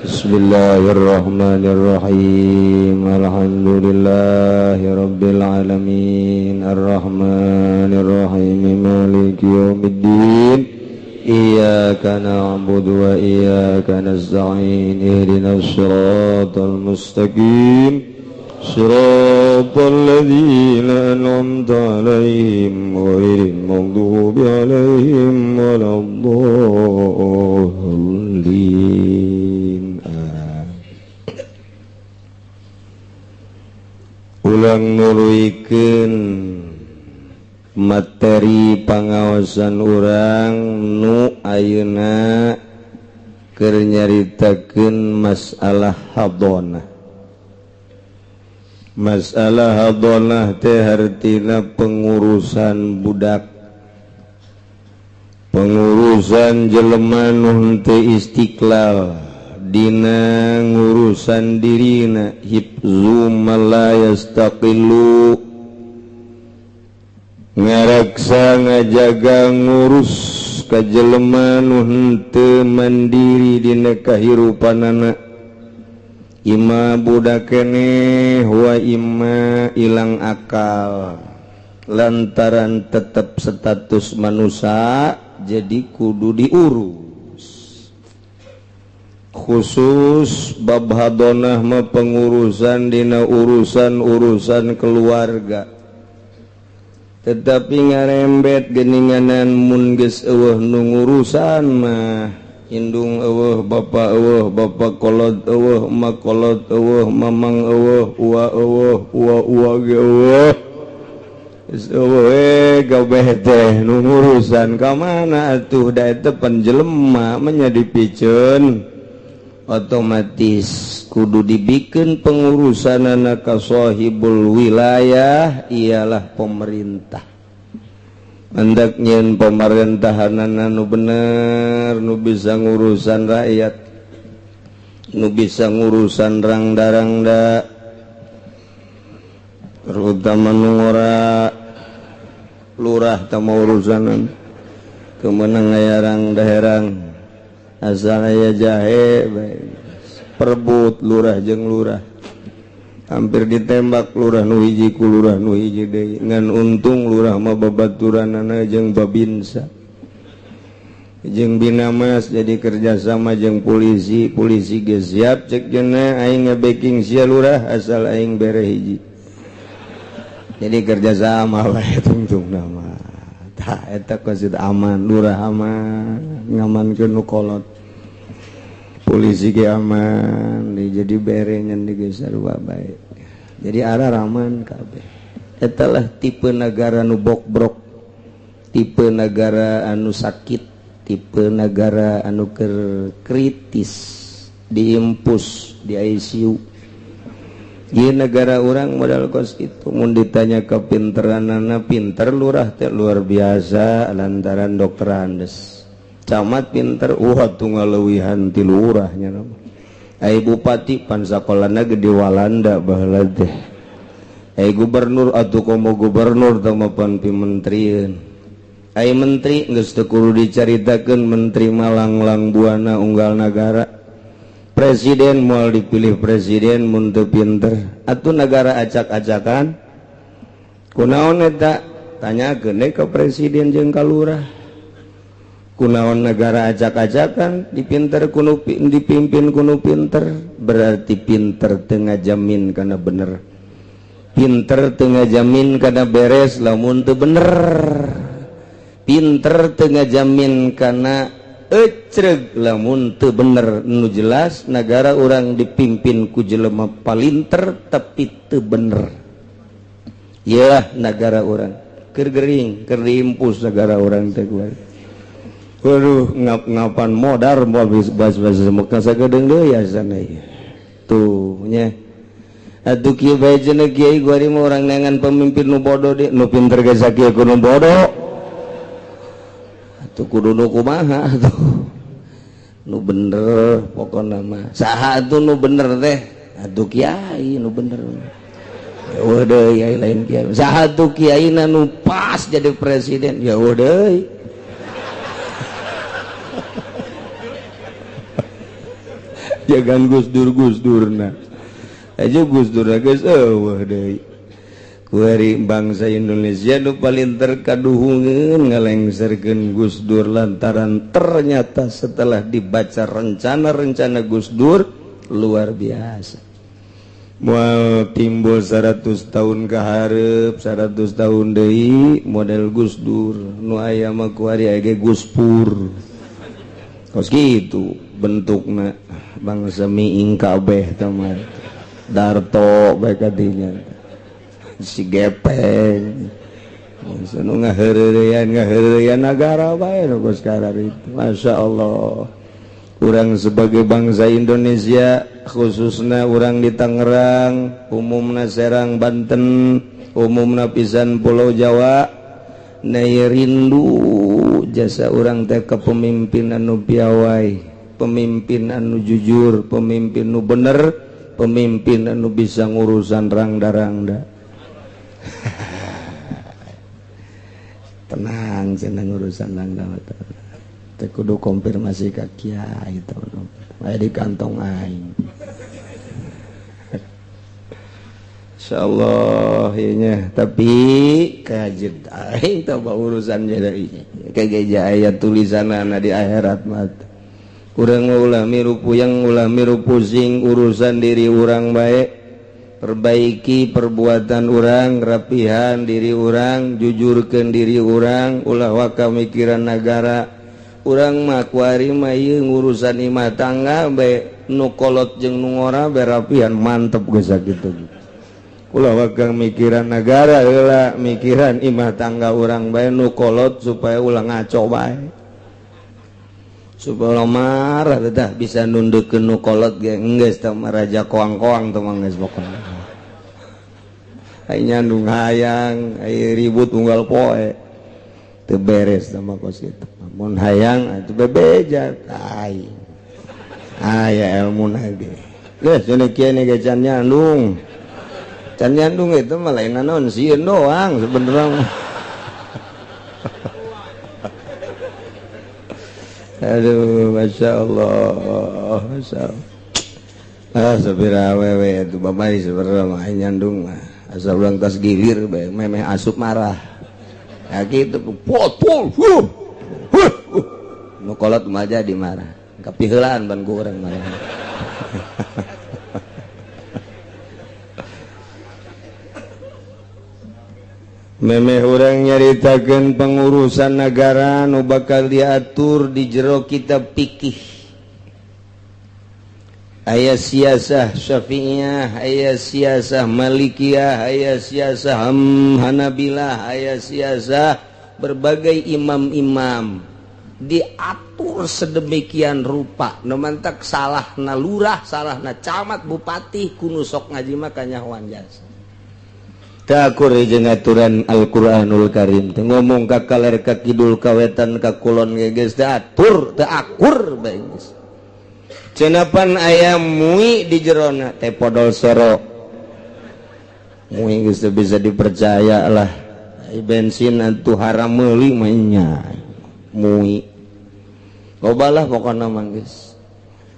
Bismillahirrahmanirrahim. Alhamdulillahirabbil alamin arrahmanirrahim maliki yaumiddin iyyaka na'budu wa iyyaka nasta'in ihdinas siratal mustaqim siratal ladzina an'amta 'alaihim ghairil maghdubi 'alaihim waladdallin. Ulang nuruikeun materi pangaosan urang nu ayeuna keur nyaritakeun masalah hadonah. Masalah hadonah teh hartina pengurusan budak, pengurusan jelema nu henteu istiqlal dina ngurusan dirina, hifzu malayastaqillu, ngaraksa ngajaga ngurus ka jelema nu henteu mandiri dina kahirupanana, ima budak keneh wa ima ilang akal lantaran tetep status manusia jadi kudu diurus. Khusus bab hadonah mah pengurusan dina urusan keluarga, tetapi ngarembet geninganan mun geus eueuh nu ngurusan mah indung eueuh bapa kolot eueuh emak kolot eueuh mamang eueuh ua ge eueuh geus eueuh gabeh teh nu ngurusan ka mana atuh da eta panjelema nya dipikeun otomatis kudu dibikeun pengurusanana ka sahibul wilayah ialah pemerintah. Hendak nyeun pemerintahanana nu bener, nu bisa ngurusan rakyat, nu bisa ngurusan rangda-rangda, terutama nu ngora lurah tama urusanan kemenang aya rangda-herang asal aya jahe perebut lurah jeung lurah, hampir ditembak lurah nu hiji ku lurah nu hiji deui, ngan untung lurah mah babaturanana jeung babinsa jeung binamas, jadi kerjasama jeung polisi ge siap cek cenah aing nge-backing sia lurah asal aing bere hiji, jadi kerjasama wae tungtungna mah tah eta kosit aman, lurah aman ngamankeun nu kolot, polisi ge aman, jadi bere nyen digeus sarua bae, jadi arah aman kabeh. Eta lah tipe negara nu bok-brok, tipe negara anu sakit, tipe negara anu keur kritis, diimpus di ICU. Ieu negara urang modal kos kitu, mun ditanya kapinteranana, pinter lurah teh luar biasa lantaran dokter Andes. Camat pinter, tunggal leuwihan ti lurahnya nama. Ai bupati pan sakolana gede Walanda baheula teh. Ai gubernur atuh komo gubernur tama pan pimentrieun. Ai menteri geus teu kudu dicaritakeun, menteri malanglang buana unggal negara. Presiden moal dipilih presiden mun teu pinter, atuh negara acak-acakan. Kunaon eta? Tanyakeun deui ka presiden jeung ka lurah. Kunaon negara acak-acakan dipimpin kuno pinter, berarti pinter teu ngajamin kana bener, pinter teu ngajamin kana beres lamun teu bener, pinter teu ngajamin kana ecreg lamun teu bener. Nu jelas negara urang dipimpin ku jelema palinter tapi teu bener, iyalah negara urang keur gering keur diimpus negara urang teh. Waduh, ngap-ngapan modar mau bahas-bahas semuka sagedeung deui asana ieu. Tuh nya. Atuh kieu bae cenah kiai guari mah urang neangan pemimpin nu bodoh deui, nu pinter ge sakieu ku nu bodoh. Atuh kudu nu kumaha atuh. Nu bener pokona mah. Saha atuh nu bener teh? Atuh kiai nu bener. udah ya lain kiai satu kiai nu pas jadi presiden ya udah jangan Gus Dur nah aja Gus Dur guys deh kuari bangsa Indonesia nu paling terkaduhungeun ngalengserkeun Gus Dur lantaran ternyata setelah dibaca rencana Gus Dur luar biasa. Moal timbul 100 tahun ke hareup 100 tahun deui model Gus Dur nu aya mah kuari aya Gus Pur kos kitu bentukna bangsa miing kabeh teman Darto bae kadinya si gepeng nu ngaheureyan nagara bae nu geus karar itu masyaallah. Urang sebagai bangsa Indonesia khususnya urang di Tangerang umumna Serang Banten umumna pisan Pulau Jawa nai rindu jasa urang teh kepemimpinan anu piawai pemimpin anu jujur pemimpin nu bener pemimpin anu bisa ngurusan rangda-rangda tenang cenah urusan rangda teh kudu konfirmasi ka kiai teman aya di kantong aing insyaallah nya tapi kajet aing teh urusan jadi kageja aya tulisanana di akhirat mah urang ulah miru puyeng ulah miru pusing urusan diri urang bae perbaiki perbuatan urang rapihan diri urang jujurkeun diri urang ulah waka mikiran negara urang mah kuari mah ieu ngurusan imah tangga bae nu kolot jeung nu ngora bae rapihan mantep geus sakitu ulah waka mikiran negara heula mikiran imah tangga urang bae nu kolot supaya ulah ngaco bae supaya marah tah bisa nundeukeun nu kolot ge enggeus tah raja koang-koang teh mah geus pokona ai nyandung hayang ai ribut unggal poe teu beres sama kos kitu mun hayang atuh bebeja ai aya ilmuna ge geus cenah kieu ge can nyandung itu mah lain naon sieun doang sebenarnya aduh masyaallah sabira awewe itu bamari sebenarnya mah nyandung mah asal ulang tas gilir bae memeh asup marah ya gitu pol nu kolot mah jadi marah kapiheulaan ban ku urang marah memeh urang nyaritakeun pengurusan negara nu bakal diatur di jero kitab fikih aya siasah Syafi'iyah aya siasah Malikiyah aya siasah Hanabilah aya siasah berbagai imam-imam diatur sedemikian rupa nemantak salahna lurah salahna camat bupati kudu sok ngaji mah kanyahoan jasa takur jeung aturan Al-Qur'anul Karim teh ngomong ka kaler ka kidul ka wetan ka kulon ge geus diatur teu akur bae geus cenapan aya mui di jerona teh podol sero mui geus bisa dipercaya lah bensin atuh haram meuli mah nya mui lobalah pokona mah geus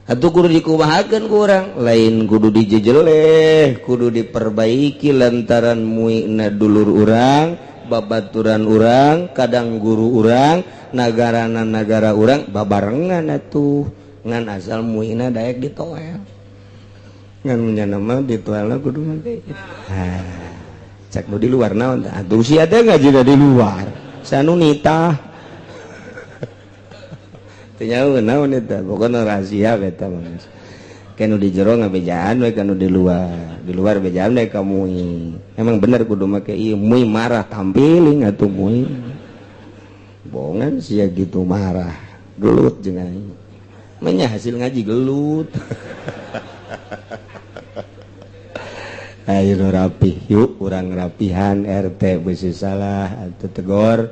atuh kudu dikumahakeun ku urang lain kudu dijejeleh kudu diperbaiki lantaran muina dulur urang babaturan urang kadang guru urang nagarana nagara urang babarengan atuh ngan asal muina daek ditoel ngan menyana mah ditoelna kudu mangke cek nu di luar naon tah atuh sia teh ngajina di luar sanu nitah teu nyaho naon eta pokona rahasia eta mah kanu di jero ngabejaan we kanu di luar bejaan we ka mui emang bener kudu make ieu mui marah tampiling atuh mui bongan sia gitu marah gelut jeung aing menya hasil ngaji gelut ayo rapi yuk urang rapihan RT besi salah atau tegor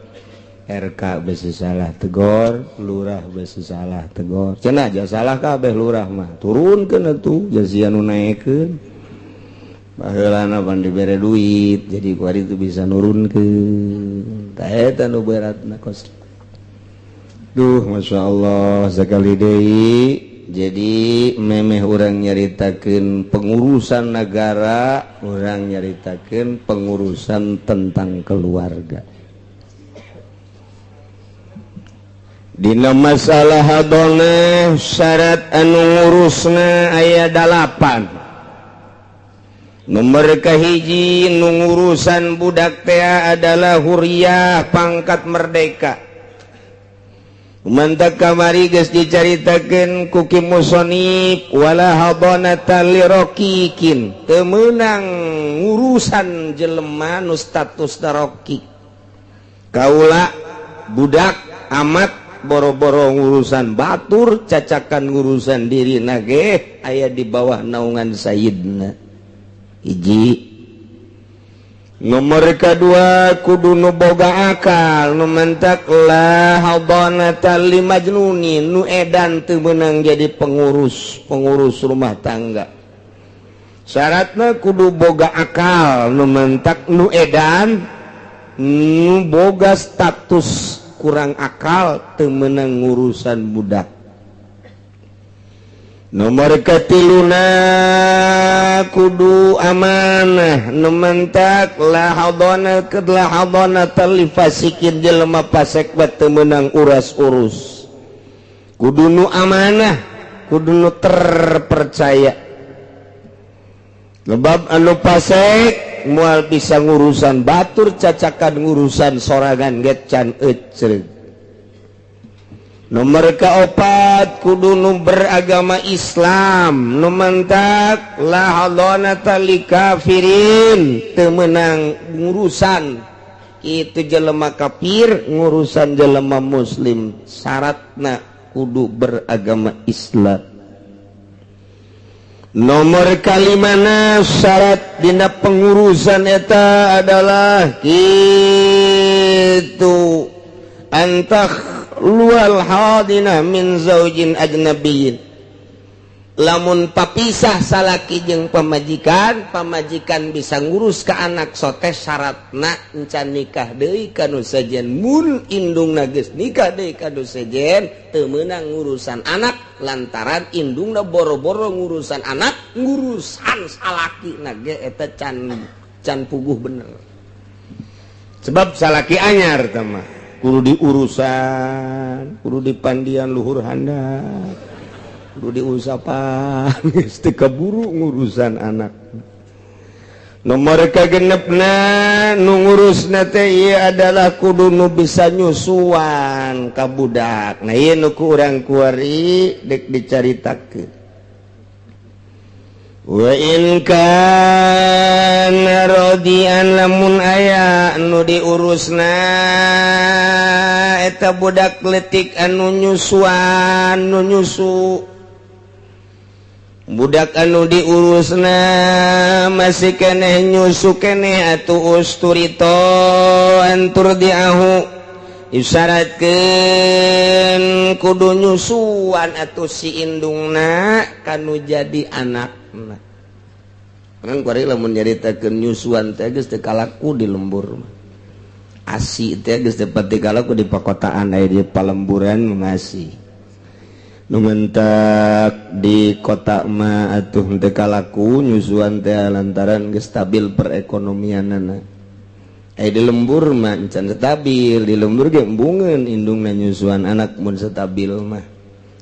RK besi salah tegor lurah besi salah tegor cenah aja salah kabeh lurah mah turunkeun atuh jasian nu naekeun baheulana pan dibere duit jadi kuari itu bisa nurunkeun tah eta nu beratna kos. Duh Masya Allah sekali deui jadi memeh urang nyaritakeun pengurusan negara, urang nyaritakeun pengurusan tentang keluarga. Dina masalah hadonah syarat anu ngurusna aya 8. Nomor kahiji nu ngurusan budak teh adalah huriyah pangkat merdeka. Mantak kamari geus dicaritakeun ku Ki Musonib wala hadonata lirokikin teu meunang ngurusan jelema nu status daroki. Kaula budak amat boro-boro ngurusan batur cacakan ngurusan diri nage aya di bawah naungan sayyidna hiji. Nomor kedua kudu nu boga akal nu mentak la hadanata li majnuni nu edan teu meunang jadi pengurus rumah tangga. Syaratna kudu boga akal nu mentak nu edan nu boga status kurang akal teu meunang ngurusan budak. Nomor katiluna kudu amanah nu mentak la hadanata li fasikin jelema fasik teu meunang uras-urus. Kudu nu amanah, kudu nu terpercaya. Lebab anu fasik moal bisa ngurusan batur cacakan ngurusan sorangan get can ecreug. Nomor kaopat kudu nu beragama Islam nu mentak la hadanata li kafirin teu meunang ngurusan kitu jelema kafir ngurusan jelema muslim. Syaratna kudu beragama Islam. Nomor kalimana syarat dina pengurusan eta adalah kitu antah lual hadina min zaujin ajnabiyyin. Lamun papisah salaki jeung pamajikan bisa ngurus ka anak sotes syaratna encan nikah deui kanu sejen. Mun indungna geus nikah deui kanu sejen teu meunang ngurusan anak lantaran indungna boro-boro ngurusan anak, ngurusan salaki ge eta can puguh bener. Sebab salaki anyar teh mah kudu diurusan, kudu dipandian luhur handap, kudu diusapan, geus teu kaburu ngurusan anak. Nomor kagenepna nu ngurusna teh ieu adalah kudu nu bisa nyusuan ka budak. Nah ieu nu ku urang kuari dek dicaritakeun. Wa in kana radian lamun aya nu diurusna eta budak leutik anu nyusuan nu nyusu. Budak anu diurusna masih keneh nyusu keneh atuh usturito antur diahu isyaratkeun kudu nyusuan atuh si indungna kanu jadi anak. Kan kuari lamun nyaritakeun nyusuan teh geus teu kalaku di lembur. Asi teh geus teu pati kalaku di pakotaan aya di palemburan ngasi. Nu mentak di kota mah atuh teu kalaku nyusuan teh lantaran geus stabil perekonomianna. Aya di lembur mah encan stabil, di lembur ge embungeun indungna nyusuan anak mun stabil mah.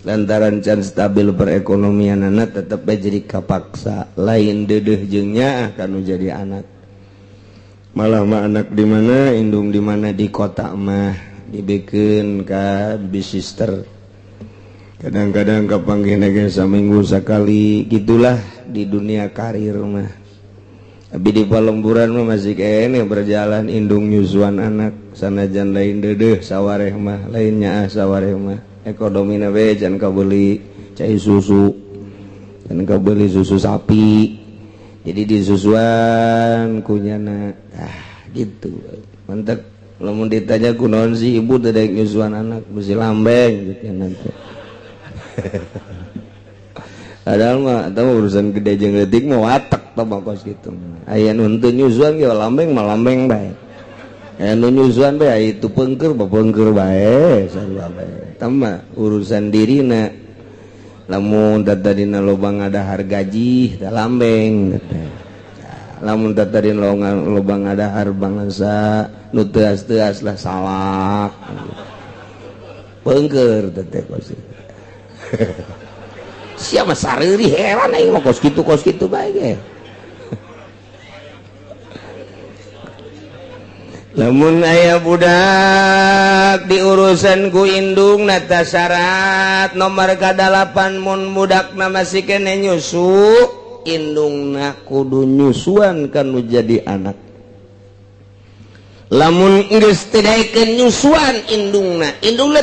Lantaran can stabil perekonomian anak tetep jadi kapaksa lain dedeh jeung nyaah kanu jadi anak. Malah mah anak di mana indung di mana di kota mah dibikeun ka bisister. Kadang-kadang kapanggihna ge saminggu sakali gitulah di dunia karir mah. Abi di palemburan mah masih kene berjalan indung nyusuan anak sanajan lain dedeh sawareh mah lain nyaah sawareh mah. Ekonomina we can kabeli cai susu, can kabeli susu sapi, jadi disusuan kunyana, gitu. Mantap. Lamun ditanya kunaon si ibu teh daek nyusuan anak, mesti lambeng gitu nanti. padahal mah eta urusan gede jeung leutik mah watek tah kos kitu aya nu henteu nyusuan ge lambeng mah lambeng bae aya nu nyusuan bae aya itu peungkeur bapeungkeur bae sarua bae tah mah urusan dirina lamun dadadina loba ngadahar gaji tah lambeng lamun dadadina loba ngadahar bangsa nu teuas-teuas lah salak peungkeur teh kos siapa sariri heran aing mah kos kitu bae ge lamun aya budak diurusan ku indungna tah syarat nomor ka-8 mun budakna masih kene nyusu indungna kudu nyusuan kanu jadi anak lamun geus teu daekeun nyusuan indungna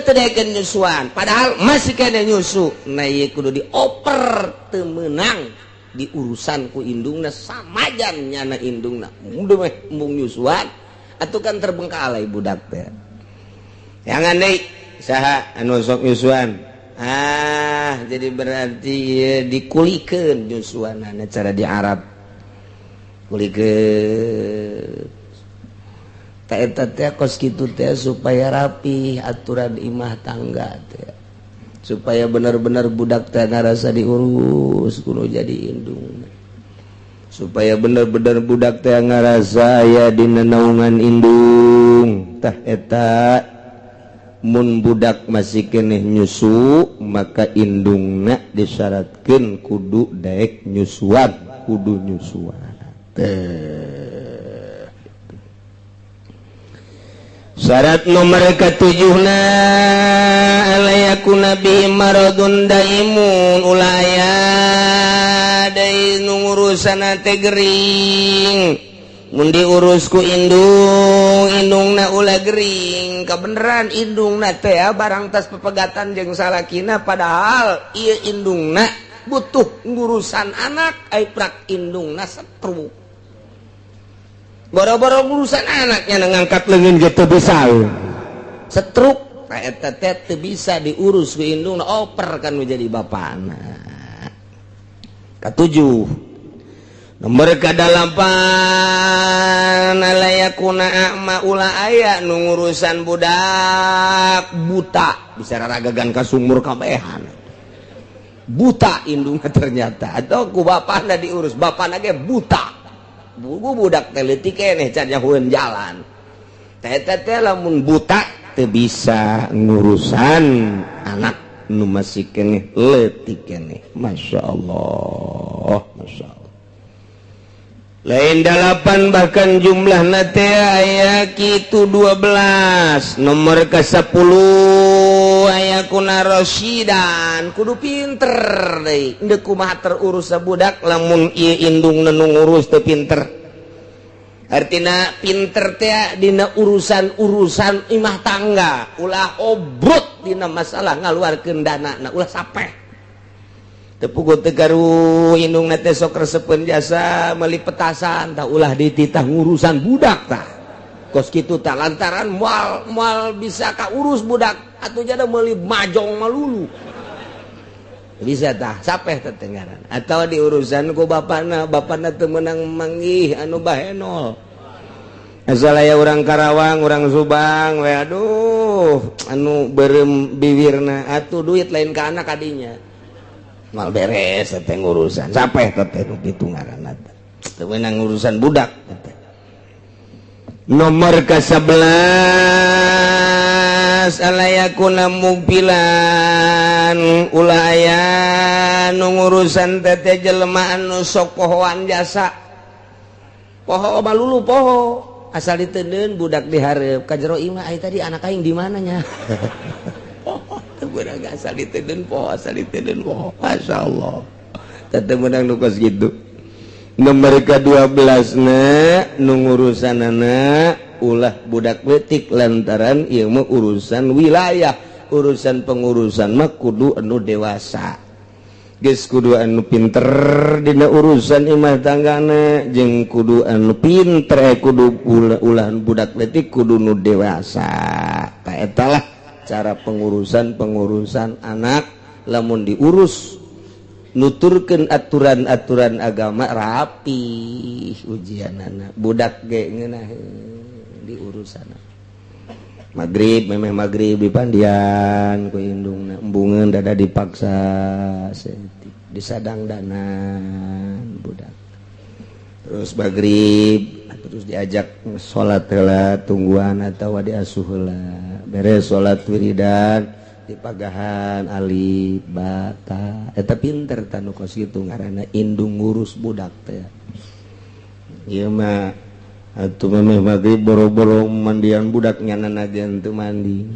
teu daekeun nyusuan padahal masih kena nyusu nah ieu kudu dioper teu meunang di urusan ku indungna samajan nyana indungna mudah mah embung nyusuan atuh kan terbengkalai budak teh jangan deui saha anu sok nyusuan jadi berarti dikulikeun nyusuanana cara di Arab kulikeun eta teh kos kitu teh supaya rapi aturan imah tangga teh supaya benar-benar budak teh ngarasa diurus kudu jadi indung supaya benar-benar budak teh ngarasa aya dina naungan indung tah eta mun budak masih keneh nyusu maka indungna disyaratkeun kudu daek nyusuan kudu nyusuan syarat nomor ke-7 alayakuna bi maradun daimun ulaya dai ngurusan teh gering mun diurus ku indungna ulah gering kabeneran indungna teh barang tas pepegatan jeung salakina padahal ieu indungna butuh ngurusan anak ai prak indungna setruk boro-boro urusan anaknya ngangkat leungeun ge teu bisa setruk eta teh teu bisa diurus ku indungna oper kan jadi bapana ka-7 nomor ka-8 alayakuna a'ma ulah aya nu ngurusan budak buta bisa raragagan ka sumur kabehan buta indungna ternyata atau ku bapana diurus bapana ge buta budak teh leutik keneh can nyahueun jalan teh lamun buta teu bisa ngurusan anak nu masih keneh leutik keneh masyaallah lain 8 bahkan jumlahna teh aya kitu 12 nomor ke-10 aya kuna rasyidan kudu pinter deui endeu kumaha terurus budak lamun ieu indungna nu ngurus teu pinter artina pinter teh dina urusan imah tangga ulah obrot dina masalah ngaluarkeun danana ulah sapeh teu puguh teu garu indungna teh sok resepeun jasa meuli petasan tah ulah dititah ngurusan budak tah kos kitu tah lantaran moal bisa ka urus budak atuh jada meuli majong malulu bisa tah sapeh teh ngaran atawa diurusan ku bapana teu meunang manggih anu bahenol asal aya urang Karawang urang Subang we aduh anu beureum bibirna atuh duit lain ka anak kadinya mal beres teh ngurusan sapeh teh nu kitu ngaranna teu meunang ngurusan budak teh nomor ke-11 alayakuna mugbilan ulah aya nu ngurusan teh jelema anu sok pohoan jasa poho balulu poho asal diteuneun budak dihareup ka jero imah ai tadi anak aing di mana nya teu beunang asal diteuneun poho masyaallah teu beunang nu kos kitu nomor ke-12 nu ngurusanana ulah budak leutik lantaran ieu mah urusan wilayah urusan pengurusan mah kudu anu dewasa geus kudu anu pinter dina urusan imah tanggana jeung kudu anu pinter kudu ulah budak leutik kudu nu dewasa ta etalah cara pengurusan anak lamun diurus nuturkeun aturan-aturan agama rapi ujianana budak ge ngeunah di urusan magrib memeh magrib dipandian ku indungna embungeun dada dipaksa disadangdanan budak terus magrib terus diajak salat heula tungguan atawa diasuh heula beres salat wiridan di pagahan alif bata eta pinter tanu kos kitu ngaranna indung ngurus budak teh ieu mah atuh memeh magrib boro-boro mandian budak nyanana gen teu mandi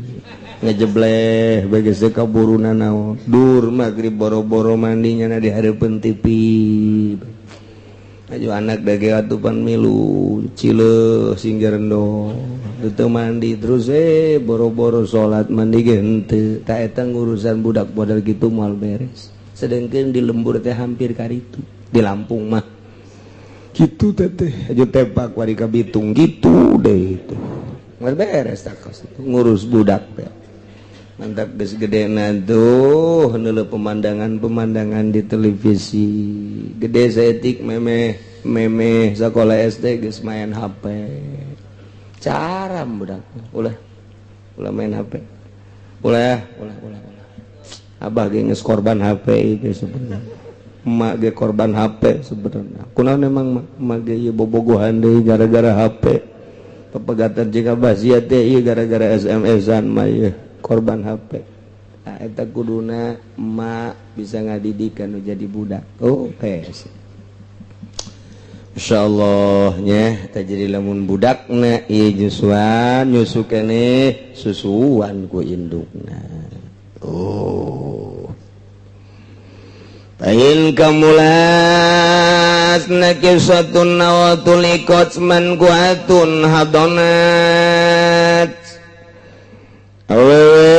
ngejebleh beges teu kaburuna naon dur magrib boro-boro mandi nyana di hareupeun TV aju anak dage atupan milu cileuh singgerendo teu mandi terus boro-boro salat mandi ge henteu ta eta ngurusan budak model kitu moal beres sedengkeun di lembur teh hampir karitu di Lampung mah gitu teteh aju tepak wari ka Bitung gitu deh itu moal beres tak ngurus budak teh mantap geus gedena tuh heula pemandangan di televisi gede saeutik memeh sakola SD geus main HP caram budak ulah main HP ulah abah ge geus korban HP itu sebenarnya emak ge korban HP sebenarnya kunaon memang emak ge ieu bobogohan deui gara-gara HP pepegatan jeung abah sia teh ieu gara-gara SMS-an mah ieu korban HP nah eta kuduna emak bisa ngadidik anu jadi budak pes insyaallah nya teh jadi lamun budakna ieu nyusuan nyusu keneh susuan ku indukna Pain kamulas nakisatun nawatul ikotsman kuatun hadonat awewe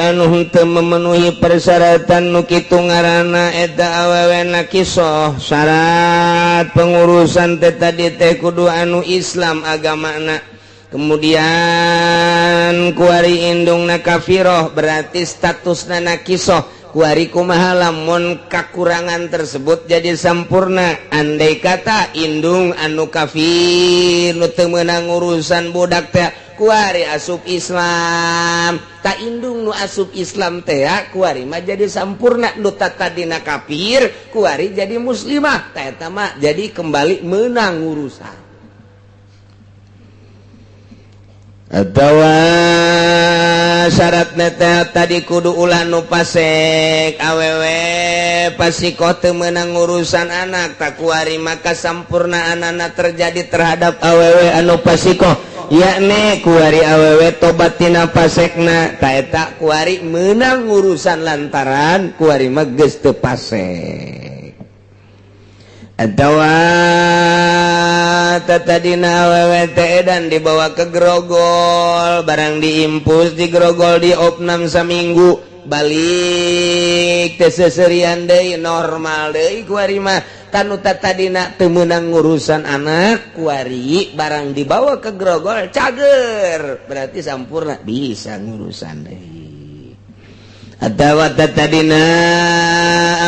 anu henteu memenuhi persyaratan nu kitu ngaranna eta awewe nakisoh syarat pengurusan teh tadi teh kudu anu Islam agamana kemudian kuari indungna kafiroh berarti statusna nakisoh kuari kumaha lamun kakurangan tersebut jadi sampurna andai kata indung anu kafir nu teu meunang urusan budak teh kuari asup Islam ta indung nu asup Islam teh kuari mah jadi sampurna nu tatadina kafir kuari jadi muslimah ta eta mah jadi kembali meunang urusan atawa syaratna teh tadi kudu ulah nu pasek awewe pasikoh teu meunang urusan anak tak kuari maka sampurna anana terjadi terhadap awewe anu pasikoh yakni kuari awewe tobat tina pasekna ta eta kuari meunang urusan lantaran kuari mah geus teu pasek atawa tatadina awewe teh dan dibawa ke grogol barang diimpus di grogol di opnam saminggu balik teh seserian deui normal deui kuari mah kanu tatadina teu meunang ngurusan anak kuari barang dibawa ke grogol cager berarti sampurna bisa ngurusan deui atawa tatadina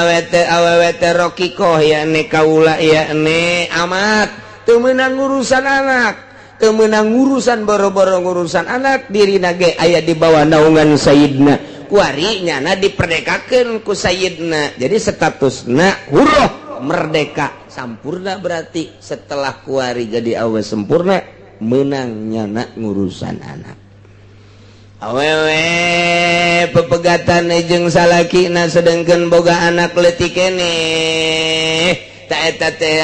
awete rokikoh yakni kaula yakni amat teu meunang ngurusan anak teu meunang ngurusan boro-boro ngurusan anak dirina ge aya di bawah naungan sayidna kuari nyana diperdekakeun ku sayidna jadi statusna huruh merdeka sampurna berarti setelah kuari jadi awe sempurna meunang nyana ngurusan anak awewe pepegatan jeung salakina sedengkeun boga anak leutik keneh ta eta teh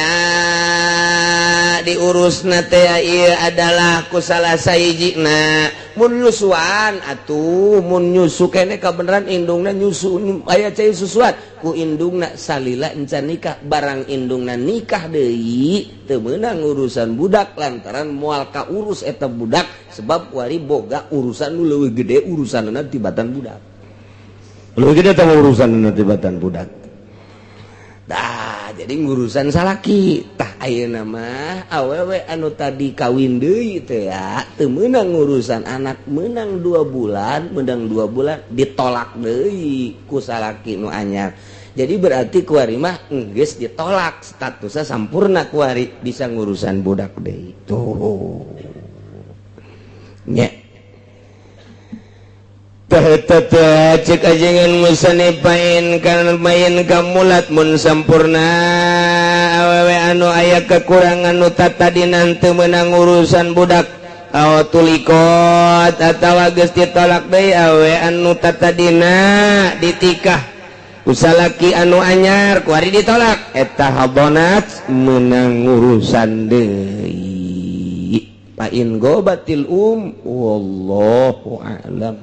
diurusna teh ieu adalah ku salah sahijina mun nyusuan atuh mun nyusu keneh kabeneran indungna nyusu aya cai susuan ku indungna salila encan nikah barang indungna nikah deui teu meunang urusan budak lantaran moal kaurus eta budak sebab wari boga urusan nu leuwih gede urusanna tibatan budak leuwih gede tah urusanna tibatan budak dah jadi ngurusan salaki tah ayeuna mah awewe anu tadi kawin deui teh teu meunang ngurusan anak meunang 2 bulan ditolak deui ku salaki nu anyar Jadi berarti kuari mah geus ditolak, statusnya sampurna kuari bisa ngurusan budak deui. Tuh. Nya. Tah cek ajengan musanipain kana main kamulat mun sampurna awewe anu aya kekurangan nu tatadinan teu meunang urusan budak aw tulikot atawa geus ditolak deui awe anu tatadina ditikah usalaki anu anyar kuari ditolak eta habonat menang urusan deui pain gobatil wallahu a'lam.